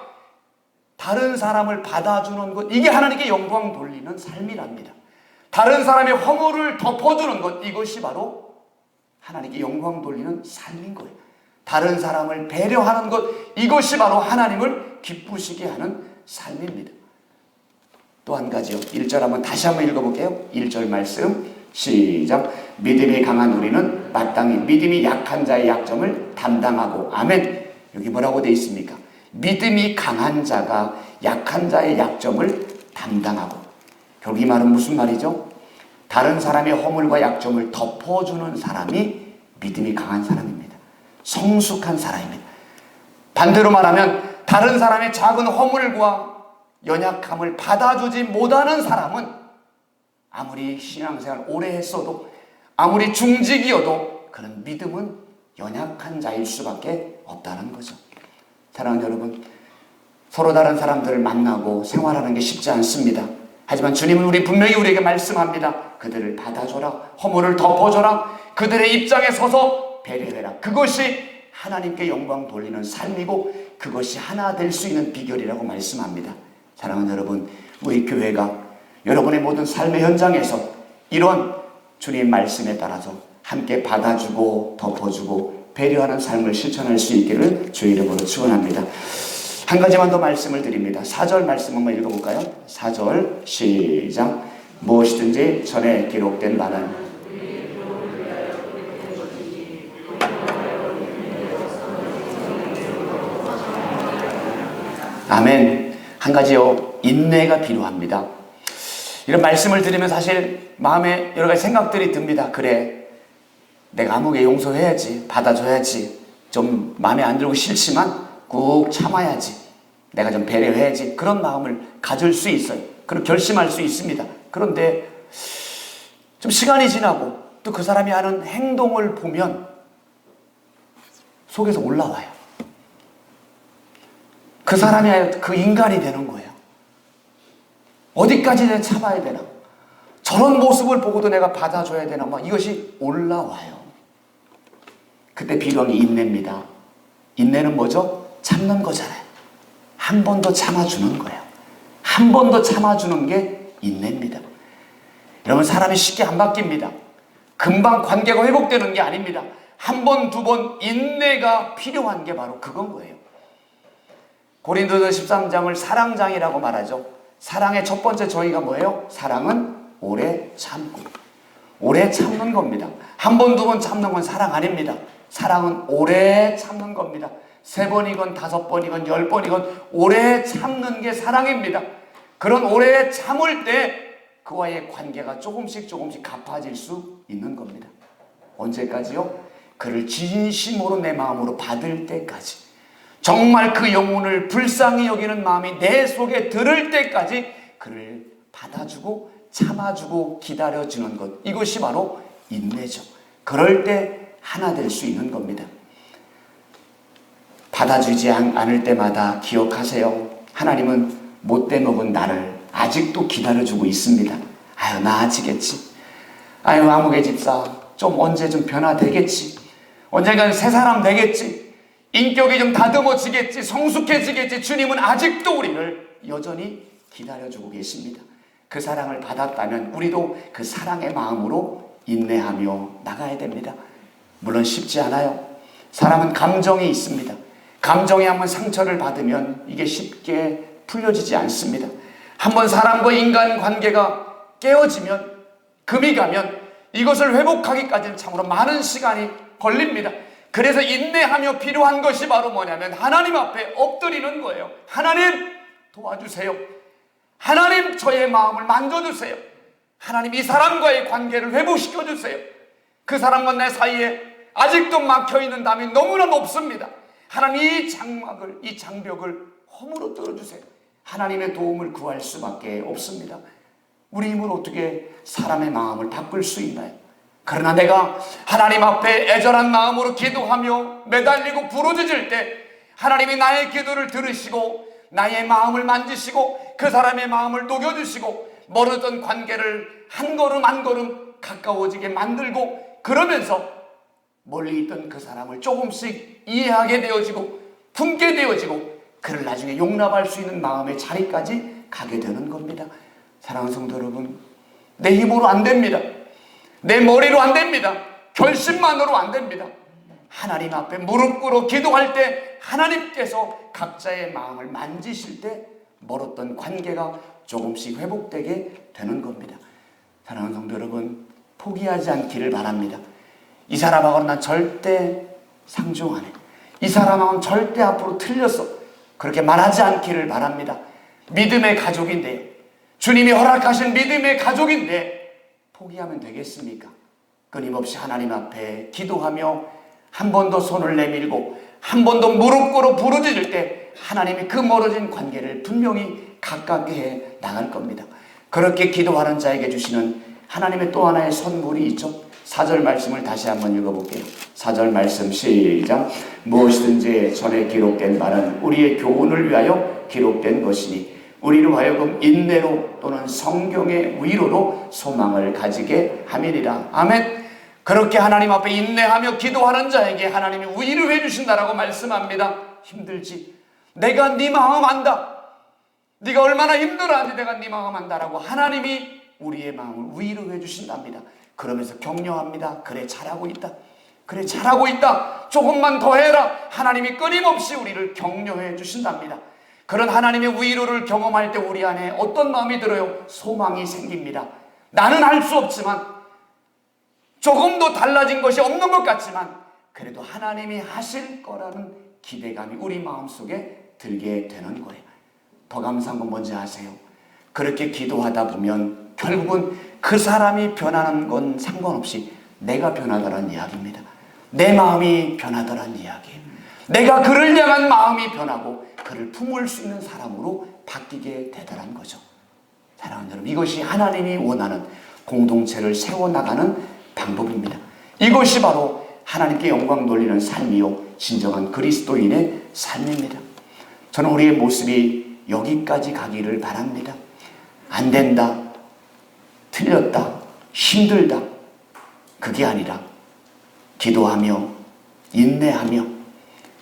[SPEAKER 2] 다른 사람을 받아주는 것, 이게 하나님께 영광 돌리는 삶이랍니다. 다른 사람의 허물을 덮어주는 것, 이것이 바로 하나님께 영광 돌리는 삶인 거예요. 다른 사람을 배려하는 것, 이것이 바로 하나님을 기쁘시게 하는 삶입니다. 또 한 가지요. 1절 한번 다시 한번 읽어볼게요. 1절 말씀 시작. 믿음이 강한 우리는 마땅히 믿음이 약한 자의 약점을 담당하고. 아멘. 여기 뭐라고 되어 있습니까? 믿음이 강한 자가 약한 자의 약점을 담당하고. 결국 이 말은 무슨 말이죠? 다른 사람의 허물과 약점을 덮어주는 사람이 믿음이 강한 사람입니다. 성숙한 사람입니다. 반대로 말하면 다른 사람의 작은 허물과 연약함을 받아주지 못하는 사람은 아무리 신앙생활 오래 했어도, 아무리 중직이어도 그런 믿음은 연약한 자일 수밖에 없다는 거죠. 사랑하는 여러분, 서로 다른 사람들을 만나고 생활하는 게 쉽지 않습니다. 하지만 주님은 분명히 우리에게 말씀합니다. 그들을 받아줘라. 허물을 덮어줘라. 그들의 입장에 서서 배려해라. 그것이 하나님께 영광 돌리는 삶이고 그것이 하나 될 수 있는 비결이라고 말씀합니다. 사랑하는 여러분, 우리 교회가 여러분의 모든 삶의 현장에서 이런 주님 말씀에 따라서 함께 받아주고 덮어주고 배려하는 삶을 실천할 수 있기를 주의 이름으로 축원합니다. 한 가지만 더 말씀을 드립니다. 4절 말씀 한번 읽어볼까요? 4절 시작. 무엇이든지 전에 기록된 바는 아멘. 한 가지요, 인내가 필요합니다. 이런 말씀을 들으면 사실 마음에 여러 가지 생각들이 듭니다. 그래, 내가 아무개 용서해야지, 받아줘야지, 좀 마음에 안 들고 싫지만 꾹 참아야지, 내가 좀 배려해야지, 그런 마음을 가질 수 있어요. 그럼 결심할 수 있습니다. 그런데 좀 시간이 지나고 또 그 사람이 하는 행동을 보면 속에서 올라와요. 그 사람이 그 인간이 되는 거예요. 어디까지 내가 참아야 되나? 저런 모습을 보고도 내가 받아줘야 되나? 막 이것이 올라와요. 그때 필요한 게 인내입니다. 인내는 뭐죠? 참는 거잖아요. 한 번 더 참아주는 거예요. 한 번 더 참아주는 게 인내입니다. 여러분, 사람이 쉽게 안 바뀝니다. 금방 관계가 회복되는 게 아닙니다. 한 번, 두 번 인내가 필요한 게 바로 그건 거예요. 고린도서 13장을 사랑장이라고 말하죠. 사랑의 첫 번째 정의가 뭐예요? 사랑은 오래 참고. 오래 참는 겁니다. 한 번, 두 번 참는 건 사랑 아닙니다. 사랑은 오래 참는 겁니다. 3번이건 5번이건 10번이건 오래 참는 게 사랑입니다. 그런 오래 참을 때 그와의 관계가 조금씩 가파질 수 있는 겁니다. 언제까지요? 그를 진심으로 내 마음으로 받을 때까지, 정말 그 영혼을 불쌍히 여기는 마음이 내 속에 들을 때까지 그를 받아주고 참아주고 기다려주는 것, 이것이 바로 인내죠. 그럴 때 하나 될 수 있는 겁니다. 받아주지 않을 때마다 기억하세요. 하나님은 못돼 먹은 나를 아직도 기다려주고 있습니다. 아유, 나아지겠지. 아유, 아무개 집사 좀 언제 좀 변화되겠지. 언젠가는 새 사람 되겠지. 인격이 좀 다듬어지겠지. 성숙해지겠지. 주님은 아직도 우리를 여전히 기다려주고 계십니다. 그 사랑을 받았다면 우리도 그 사랑의 마음으로 인내하며 나가야 됩니다. 물론 쉽지 않아요. 사람은 감정이 있습니다. 감정에 한번 상처를 받으면 이게 쉽게 풀려지지 않습니다. 한번 사람과 인간 관계가 깨어지면, 금이 가면 이것을 회복하기까지는 참으로 많은 시간이 걸립니다. 그래서 인내하며 필요한 것이 바로 뭐냐면 하나님 앞에 엎드리는 거예요. 하나님 도와주세요. 하나님 저의 마음을 만져주세요. 하나님 이 사람과의 관계를 회복시켜주세요. 그 사람과 내 사이에 아직도 막혀있는 담이 너무나 높습니다. 하나님 이 장막을, 이 장벽을 허물어 뚫어주세요. 하나님의 도움을 구할 수밖에 없습니다. 우리 힘으로 어떻게 사람의 마음을 바꿀 수 있나요? 그러나 내가 하나님 앞에 애절한 마음으로 기도하며 매달리고 부르짖을 때 하나님이 나의 기도를 들으시고 나의 마음을 만지시고 그 사람의 마음을 녹여주시고 멀어졌던 관계를 한 걸음 한 걸음 가까워지게 만들고, 그러면서 멀리 있던 그 사람을 조금씩 이해하게 되어지고 품게 되어지고 그를 나중에 용납할 수 있는 마음의 자리까지 가게 되는 겁니다. 사랑하는 성도 여러분, 내 힘으로 안 됩니다. 내 머리로 안 됩니다. 결심만으로 안 됩니다. 하나님 앞에 무릎 꿇어 기도할 때 하나님께서 각자의 마음을 만지실 때 멀었던 관계가 조금씩 회복되게 되는 겁니다. 사랑하는 성도 여러분, 포기하지 않기를 바랍니다. 이 사람하고는 난 절대 상종 안 해. 이 사람하고는 절대 앞으로 틀렸어. 그렇게 말하지 않기를 바랍니다. 믿음의 가족인데요. 주님이 허락하신 믿음의 가족인데 포기하면 되겠습니까? 끊임없이 하나님 앞에 기도하며 한 번 더 손을 내밀고 한 번 더 무릎 꿇어 부르짖을 때 하나님이 그 멀어진 관계를 분명히 가깝게 해 나갈 겁니다. 그렇게 기도하는 자에게 주시는 하나님의 또 하나의 선물이 있죠. 4절 말씀을 다시 한번 읽어볼게요. 4절 말씀 시작. 무엇이든지 전에 기록된 말은 우리의 교훈을 위하여 기록된 것이니 우리로 하여금 인내로 또는 성경의 위로로 소망을 가지게 함이니라. 아멘. 그렇게 하나님 앞에 인내하며 기도하는 자에게 하나님이 위로해 주신다라고 말씀합니다. 힘들지? 내가 네 마음 안다. 네가 얼마나 힘들어하는지 내가 네 마음 안다라고 하나님이 우리의 마음을 위로해 주신답니다. 그러면서 격려합니다. 그래, 잘하고 있다. 그래, 잘하고 있다. 조금만 더 해라. 하나님이 끊임없이 우리를 격려해 주신답니다. 그런 하나님의 위로를 경험할 때 우리 안에 어떤 마음이 들어요? 소망이 생깁니다. 나는 할 수 없지만, 조금도 달라진 것이 없는 것 같지만 그래도 하나님이 하실 거라는 기대감이 우리 마음속에 들게 되는 거예요. 더 감사한 건 뭔지 아세요? 그렇게 기도하다 보면 결국은 그 사람이 변하는 건 상관없이 내가 변하더란 이야기입니다. 내 마음이 변하더란 이야기예요. 내가 그를 향한 마음이 변하고 그를 품을 수 있는 사람으로 바뀌게 되더란 거죠. 사랑하는 여러분, 이것이 하나님이 원하는 공동체를 세워나가는 방법입니다. 이것이 바로 하나님께 영광 돌리는 삶이요 진정한 그리스도인의 삶입니다. 저는 우리의 모습이 여기까지 가기를 바랍니다. 안 된다, 틀렸다, 힘들다, 그게 아니라 기도하며 인내하며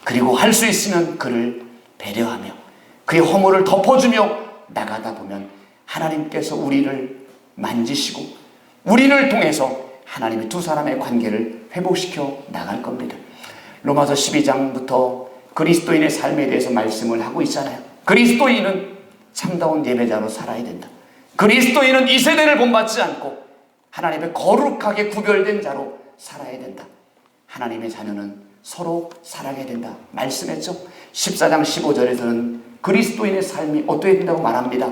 [SPEAKER 2] 그리고 할 수 있으면 그를 배려하며 그의 허물을 덮어주며 나가다 보면 하나님께서 우리를 만지시고 우리를 통해서 하나님이 두 사람의 관계를 회복시켜 나갈 겁니다. 로마서 12장부터 그리스도인의 삶에 대해서 말씀을 하고 있잖아요. 그리스도인은 참다운 예배자로 살아야 된다. 그리스도인은 이 세대를 본받지 않고 하나님의 거룩하게 구별된 자로 살아야 된다. 하나님의 자녀는 서로 사랑해야 된다 말씀했죠. 14장 15절에서는 그리스도인의 삶이 어떻게 된다고 말합니다.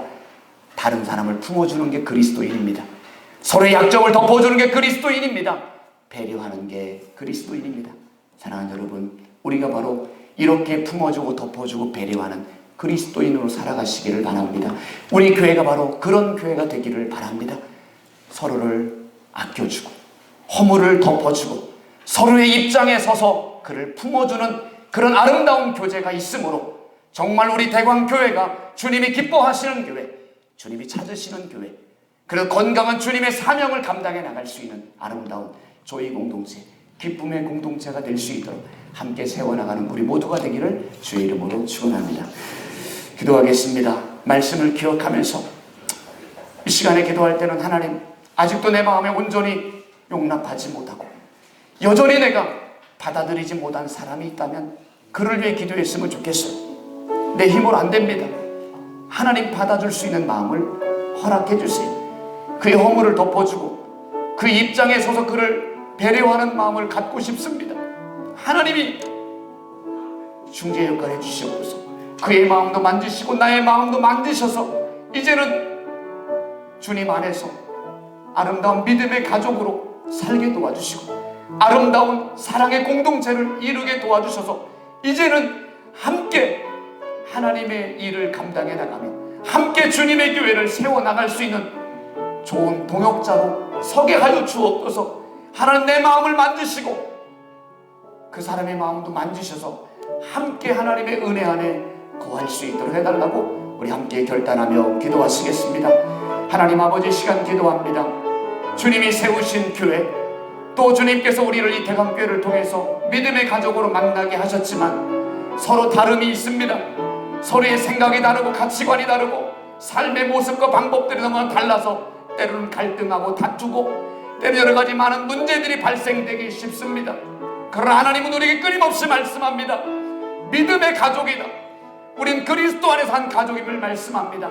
[SPEAKER 2] 다른 사람을 품어주는 게 그리스도인입니다. 서로의 약점을 덮어주는 게 그리스도인입니다. 배려하는 게 그리스도인입니다. 사랑하는 여러분, 우리가 바로 이렇게 품어주고 덮어주고 배려하는 그리스도인으로 살아가시기를 바랍니다. 우리 교회가 바로 그런 교회가 되기를 바랍니다. 서로를 아껴주고 허물을 덮어주고 서로의 입장에 서서 그를 품어주는 그런 아름다운 교제가 있으므로 정말 우리 대광교회가 주님이 기뻐하시는 교회, 주님이 찾으시는 교회, 그리고 건강한 주님의 사명을 감당해 나갈 수 있는 아름다운 조의 공동체, 기쁨의 공동체가 될 수 있도록 함께 세워나가는 우리 모두가 되기를 주의 이름으로 축원합니다. 기도하겠습니다. 말씀을 기억하면서 이 시간에 기도할 때는 하나님, 아직도 내 마음에 온전히 용납하지 못하고 여전히 내가 받아들이지 못한 사람이 있다면 그를 위해 기도했으면 좋겠어요. 내 힘으로 안 됩니다. 하나님 받아줄 수 있는 마음을 허락해 주세요. 그의 허물을 덮어주고 그 입장에 서서 그를 배려하는 마음을 갖고 싶습니다. 하나님이 중재 역할을 해주시옵소서. 그의 마음도 만지시고 나의 마음도 만지셔서 이제는 주님 안에서 아름다운 믿음의 가족으로 살게 도와주시고 아름다운 사랑의 공동체를 이루게 도와주셔서 이제는 함께 하나님의 일을 감당해 나가며 함께 주님의 교회를 세워나갈 수 있는 좋은 동역자로 서게 하여 주옵소서. 하나님, 내 마음을 만지시고 그 사람의 마음도 만지셔서 함께 하나님의 은혜 안에 거할 수 있도록 해달라고 우리 함께 결단하며 기도하시겠습니다. 하나님 아버지, 시간 기도합니다. 주님이 세우신 교회, 또 주님께서 우리를 이 대강교회를 통해서 믿음의 가족으로 만나게 하셨지만 서로 다름이 있습니다. 서로의 생각이 다르고 가치관이 다르고 삶의 모습과 방법들이 너무 달라서 때로는 갈등하고 다투고
[SPEAKER 5] 때로 여러 가지 많은 문제들이 발생되기 쉽습니다. 그러나 하나님은 우리에게 끊임없이 말씀합니다. 믿음의 가족이다. 우린 그리스도 안에서 한 가족임을 말씀합니다.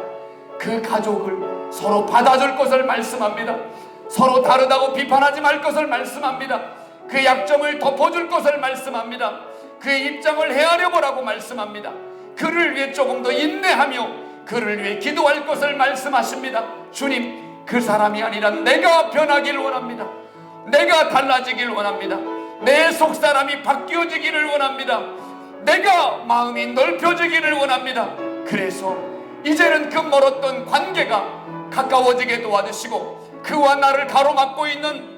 [SPEAKER 5] 그 가족을 서로 받아줄 것을 말씀합니다. 서로 다르다고 비판하지 말 것을 말씀합니다. 그 약점을 덮어줄 것을 말씀합니다. 그의 입장을 헤아려 보라고 말씀합니다. 그를 위해 조금 더 인내하며 그를 위해 기도할 것을 말씀하십니다. 주님, 그 사람이 아니라 내가 변하기를 원합니다. 내가 달라지기를 원합니다. 내 속사람이 바뀌어지기를 원합니다. 내가 마음이 넓혀지기를 원합니다. 그래서 이제는 그 멀었던 관계가 가까워지게 도와주시고 그와 나를 가로막고 있는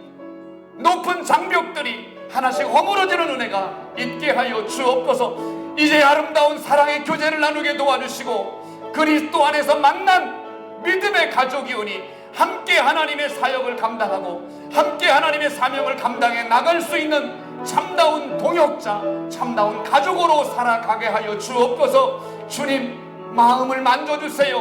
[SPEAKER 5] 높은 장벽들이 하나씩 허물어지는 은혜가 있게 하여 주옵소서. 이제 아름다운 사랑의 교제를 나누게 도와주시고 그리스도 안에서 만난 믿음의 가족이오니 함께 하나님의 사역을 감당하고 함께 하나님의 사명을 감당해 나갈 수 있는 참다운 동역자, 참다운 가족으로 살아가게 하여 주옵소서. 주님, 마음을 만져주세요.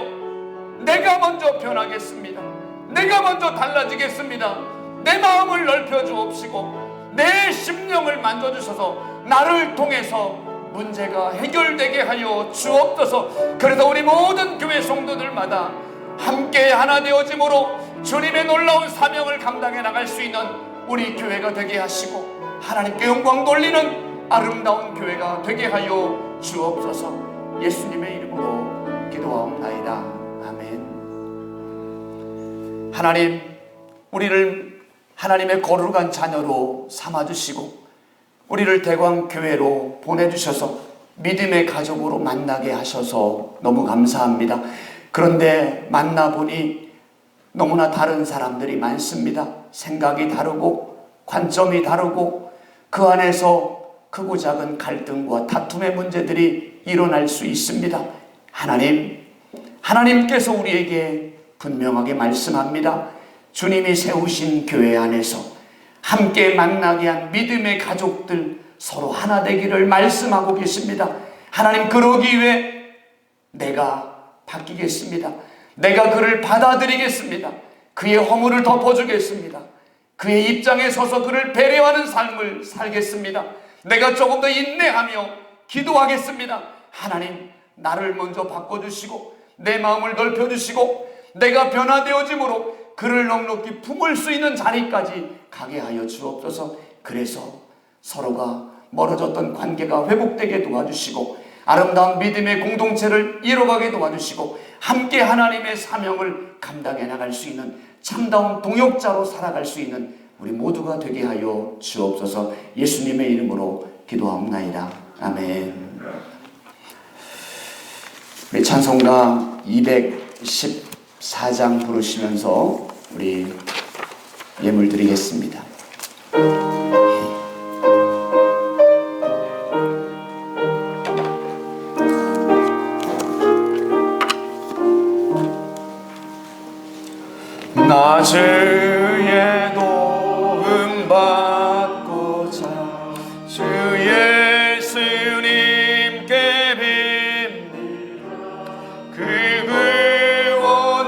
[SPEAKER 5] 내가 먼저 변하겠습니다. 내가 먼저 달라지겠습니다. 내 마음을 넓혀 주옵시고 내 심령을 만져주셔서 나를 통해서 문제가 해결되게 하여 주옵소서. 그래서 우리 모든 교회 성도들마다 함께 하나 되어짐으로 주님의 놀라운 사명을 감당해 나갈 수 있는 우리 교회가 되게 하시고 하나님께 영광 돌리는 아름다운 교회가 되게 하여 주옵소서. 예수님의 이름으로 기도하옵나이다. 아멘. 하나님, 우리를 하나님의 거룩한 자녀로 삼아주시고 우리를 대광교회로 보내주셔서 믿음의 가족으로 만나게 하셔서 너무 감사합니다. 그런데 만나보니 너무나 다른 사람들이 많습니다. 생각이 다르고 관점이 다르고 그 안에서 크고 작은 갈등과 다툼의 문제들이 일어날 수 있습니다. 하나님께서 우리에게 분명하게 말씀합니다. 주님이 세우신 교회 안에서 함께 만나게 한 믿음의 가족들 서로 하나 되기를 말씀하고 계십니다. 하나님, 그러기 위해 내가 바뀌겠습니다. 내가 그를 받아들이겠습니다. 그의 허물을 덮어주겠습니다. 그의 입장에 서서 그를 배려하는 삶을 살겠습니다. 내가 조금 더 인내하며 기도하겠습니다. 하나님, 나를 먼저 바꿔주시고 내 마음을 넓혀주시고 내가 변화되어짐으로 그를 넉넉히 품을 수 있는 자리까지 가게 하여 주옵소서. 그래서 서로가 멀어졌던 관계가 회복되게 도와주시고 아름다운 믿음의 공동체를 이뤄가게 도와주시고 함께 하나님의 사명을 감당해 나갈 수 있는 참다운 동역자로 살아갈 수 있는 우리 모두가 되게 하여 주옵소서. 예수님의 이름으로 기도하옵나이다. 아멘. 우리 찬송가 214장 부르시면서 우리 예물 드리겠습니다.
[SPEAKER 2] 낮에도 받고자 주 예수님께 빕니다. 그 구원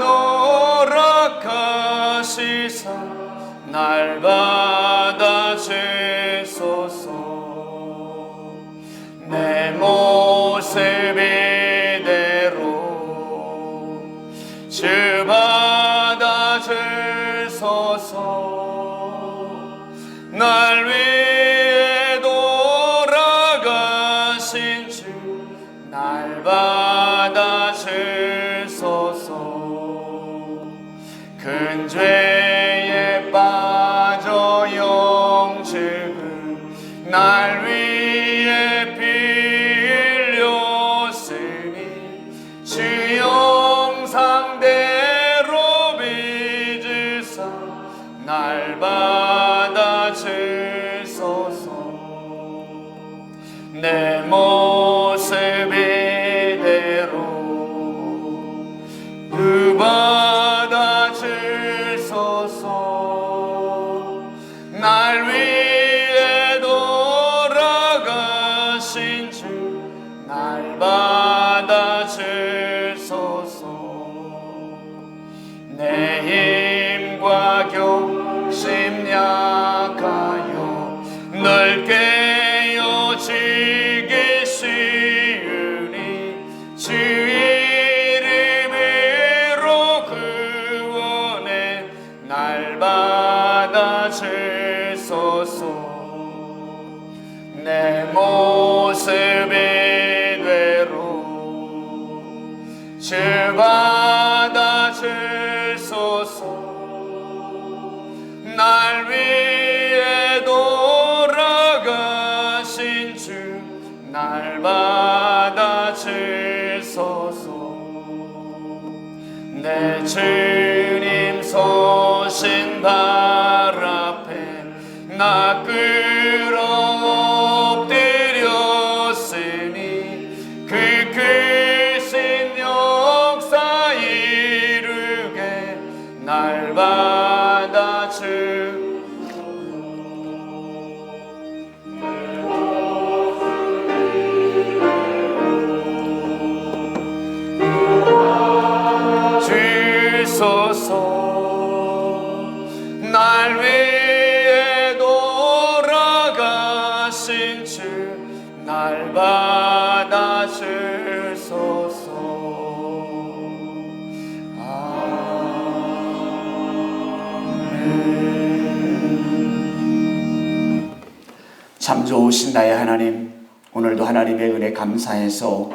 [SPEAKER 2] 허락하시사 날 받아주소서. 내 모습 이대로 주 받아주소서. 날 위해 돌아가신 주 날 받아주소서. 큰 죄에 빠져 영축을 날 위해 빌렸으니 주 영상대로 빚으사 날 받아주소서. 내 모습 이대로 그 받아주소서. 날 위해 돌아가신 주 날 받아주소서. 내 힘과
[SPEAKER 5] 양심 약하여 널 깨어지기 쉬우니 주 이름으로 구원해 날 받아주소서. 내 모습 이대로 주 받아주소서. 날 위해 돌아가신 주 날 받아주소서. 내 주님 서신 발 앞에 나 끌어엎드렸으니 그 크신 역사 이루게 날 받아주. 날 위해 돌아가신 주 날 받아주소서. 아멘.
[SPEAKER 2] 참 좋으신 나의 하나님, 오늘도 하나님의 은혜 감사해서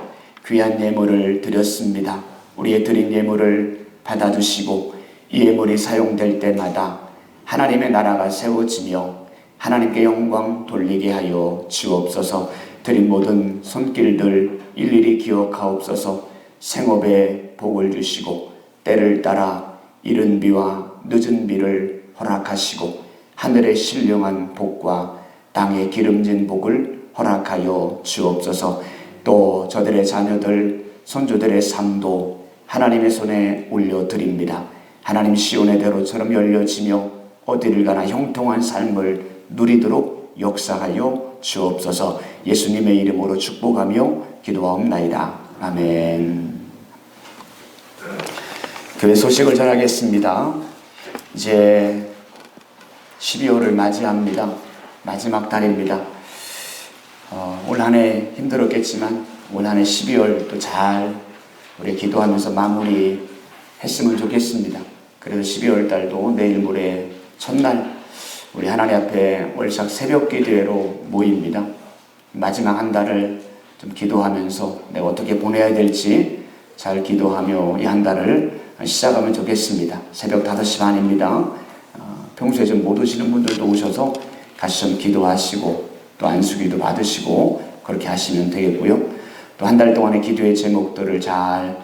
[SPEAKER 2] 귀한 예물을 드렸습니다. 우리의 드린 예물을 받아주시고 이 예물이 사용될 때마다 하나님의 나라가 세워지며 하나님께 영광 돌리게 하여 주옵소서. 드린 모든 손길들 일일이 기억하옵소서. 생업에 복을 주시고 때를 따라 이른 비와 늦은 비를 허락하시고 하늘의 신령한 복과 땅의 기름진 복을 허락하여 주옵소서. 또 저들의 자녀들 손주들의 삶도 하나님의 손에 올려드립니다. 하나님 시온의 대로처럼 열려지며 어디를 가나 형통한 삶을 누리도록 역사하여 주옵소서. 예수님의 이름으로 축복하며 기도하옵나이다. 아멘. 교회 소식을 전하겠습니다. 이제 12월을 맞이합니다. 마지막 달입니다. 올 한 해 힘들었겠지만 올 한 해 12월 또 잘 우리 기도하면서 마무리 했으면 좋겠습니다. 그래서 12월 달도 내일 모레 첫날 우리 하나님 앞에 월삭 새벽 기도회로 모입니다. 마지막 한 달을 좀 기도하면서 내가 어떻게 보내야 될지 잘 기도하며 이 한 달을 시작하면 좋겠습니다. 새벽 5시 반입니다. 평소에 좀 못 오시는 분들도 오셔서 같이 좀 기도하시고 또 안수기도 받으시고 그렇게 하시면 되겠고요. 또 한 달 동안의 기도의 제목들을 잘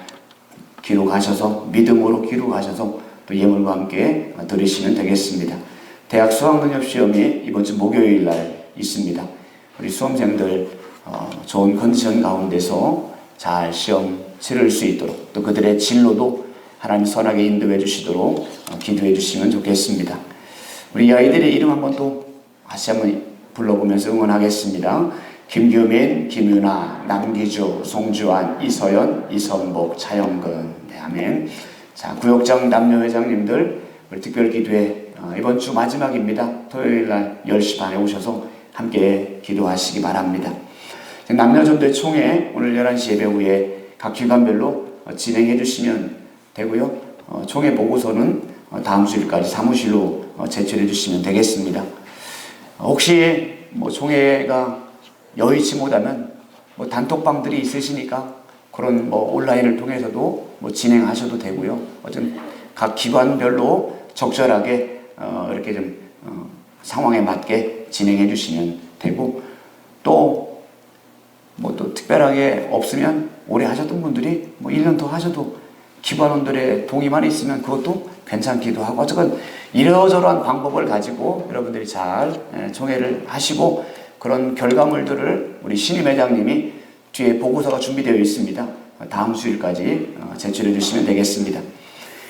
[SPEAKER 2] 기록하셔서 믿음으로 기록하셔서 또 예물과 함께 들으시면 되겠습니다. 대학 수학능력시험이 이번 주 목요일 날 있습니다. 우리 수험생들 좋은 컨디션 가운데서 잘 시험 치를 수 있도록 또 그들의 진로도 하나님 선하게 인도해 주시도록 기도해 주시면 좋겠습니다. 우리 아이들의 이름 한번 또 다시 한번 불러보면서 응원하겠습니다. 김규민, 김윤아, 남기주, 송주환, 이서연, 이선복, 차영근. 네, 아멘. 자, 구역장 남녀회장님들 우리 특별기도회 이번 주 마지막입니다. 토요일 날 10시 반에 오셔서 함께 기도하시기 바랍니다. 남녀전도회 총회 오늘 11시 예배 후에 각 기관별로 진행해 주시면 되고요. 총회 보고서는 다음 주일까지 사무실로 제출해 주시면 되겠습니다. 혹시 총회가 여의치 못하면 단톡방들이 있으시니까 그런 온라인을 통해서도 진행하셔도 되고요. 어쨌든 각 기관별로 적절하게 이렇게 좀 상황에 맞게 진행해 주시면 되고 또 특별하게 없으면 오래 하셨던 분들이 1년 더 하셔도 기관원들의 동의만 있으면 그것도 괜찮기도 하고 어쨌든 이러저러한 방법을 가지고 여러분들이 잘 총회를 하시고 그런 결과물들을 우리 신임 회장님이 뒤에 보고서가 준비되어 있습니다. 다음 주일까지 제출해 주시면 되겠습니다.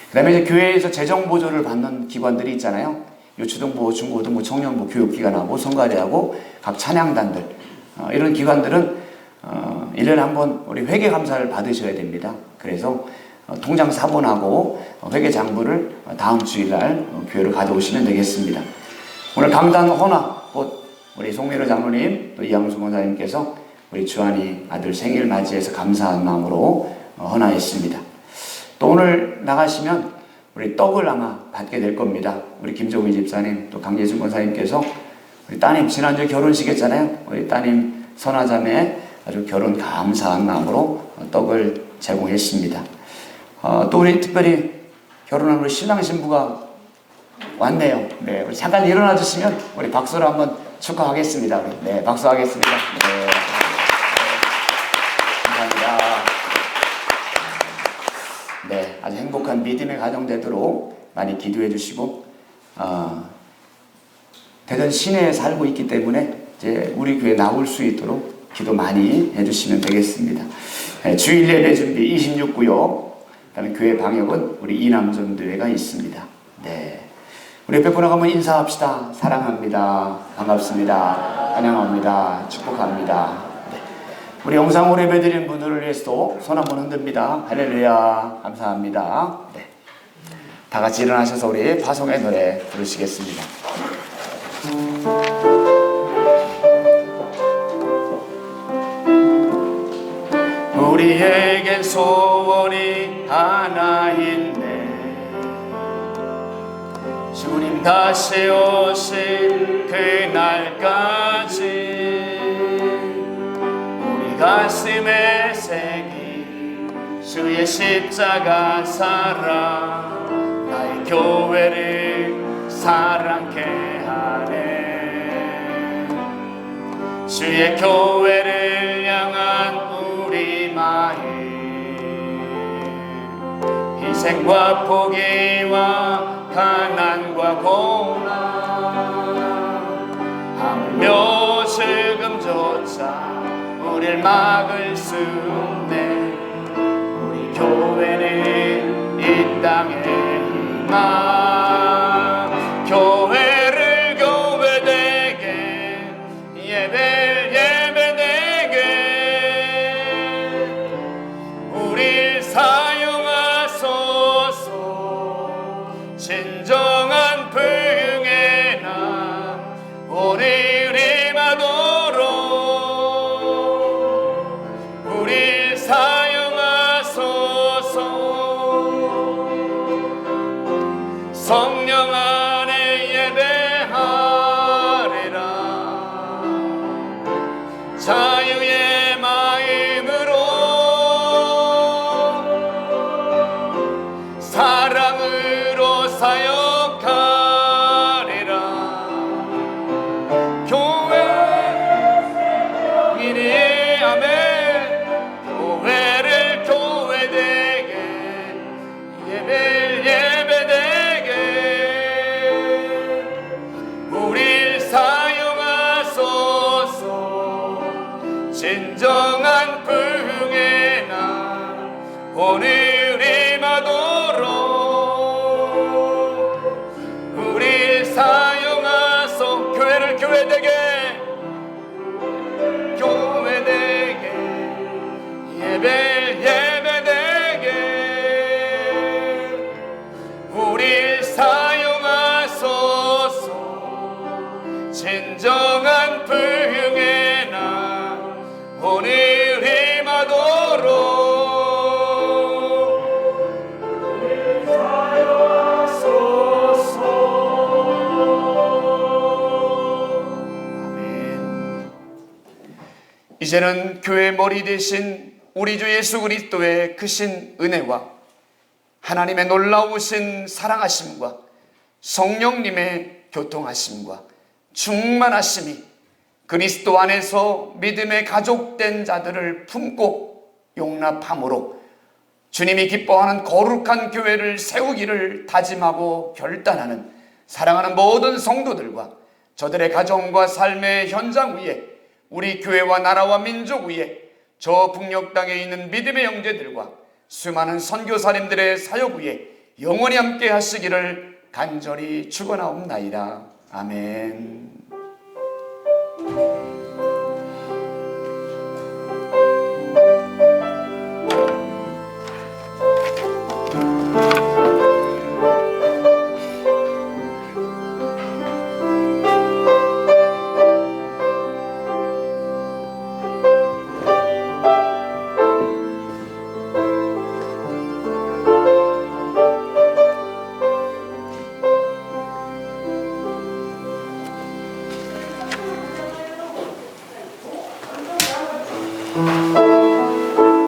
[SPEAKER 2] 그 다음에 이제 교회에서 재정 보조를 받는 기관들이 있잖아요. 유초등부, 중고등부, 청년부 교육기관하고 성가대하고 각 찬양단들 이런 기관들은 1년에 한 번 우리 회계감사를 받으셔야 됩니다. 그래서 통장 사본하고 회계 장부를 다음 주일날 교회로 가져오시면 되겠습니다. 오늘 강단 헌화, 곧 우리 송민호 장로님 또 이양수 권사님께서 우리 주한이 아들 생일 맞이해서 감사한 마음으로 헌화했습니다. 또 오늘 나가시면 우리 떡을 아마 받게 될 겁니다. 우리 김종희 집사님 또 강예순 권사님께서 우리 따님 지난주에 결혼식 했잖아요. 우리 따님 선화자매 아주 결혼 감사한 마음으로 떡을 제공했습니다. 또 우리 특별히 결혼한 우리 신랑 신부가 왔네요. 네, 우리 잠깐 일어나 주시면 우리 박수로 한번 축하하겠습니다. 네, 박수하겠습니다. 네. 감사합니다. 네, 아주 행복한 믿음의 가정 되도록 많이 기도해 주시고, 대전 시내에 살고 있기 때문에 이제 우리 교회 나올 수 있도록 기도 많이 해주시면 되겠습니다. 네, 주일 예배 준비 26구요. 그다음에 교회 방역은 우리 이남전교회가 있습니다. 네, 우리 옆에 분하고 한번 인사합시다. 사랑합니다. 반갑습니다. 환영합니다. 축복합니다. 네. 우리 영상으로 예배드리는 분들을 위해서도 손 한번 흔듭니다. 할렐루야. 감사합니다. 네. 다 같이 일어나셔서 우리 파송의 노래 부르시겠습니다. 우리에겐 소원이 하나 있네. 주님 다시 오실 그날까지 우리 가슴에 새긴 주의 십자가 사랑 나의 교회를 사랑케 하네. 주의 교회를 향한 우리 마음 희생과 포기와 가난과 고난 하물며 지금조차 우릴 막을 수 없네. 우리 교회는 이 땅의 희망 교회를 교회되게 예배를 예배되게 우릴 사용하소서. 진정한 부흥의 날 오늘 임하도록 우릴 사용하소서. 성령 안에 예배하리라 자유의 마음으로 사랑으로 사역하리라. 교회인이 아멘 교회를 교회되게 예배를 예배되게 우릴 사용하소서. 진정한 부흥의 날 오늘 임하도록 우릴 사용하소. 교회를 교회되게 교회되게 예배 예배되게 우릴 사용하소서. 진정한 부흥의 날 오늘 임하도록 우릴 사용하소서. 아멘. 이제는 교회 머리 대신 우리 주 예수 그리스도의 크신 은혜와 하나님의 놀라우신 사랑하심과 성령님의 교통하심과 충만하심이 그리스도 안에서 믿음의 가족된 자들을 품고 용납함으로 주님이 기뻐하는 거룩한 교회를 세우기를 다짐하고 결단하는 사랑하는 모든 성도들과 저들의 가정과 삶의 현장 위에 우리 교회와 나라와 민족 위에 저 북녘 땅에 있는 믿음의 형제들과 수많은 선교사님들의 사역 위에 영원히 함께 하시기를 간절히 축원하옵나이다. 아멘.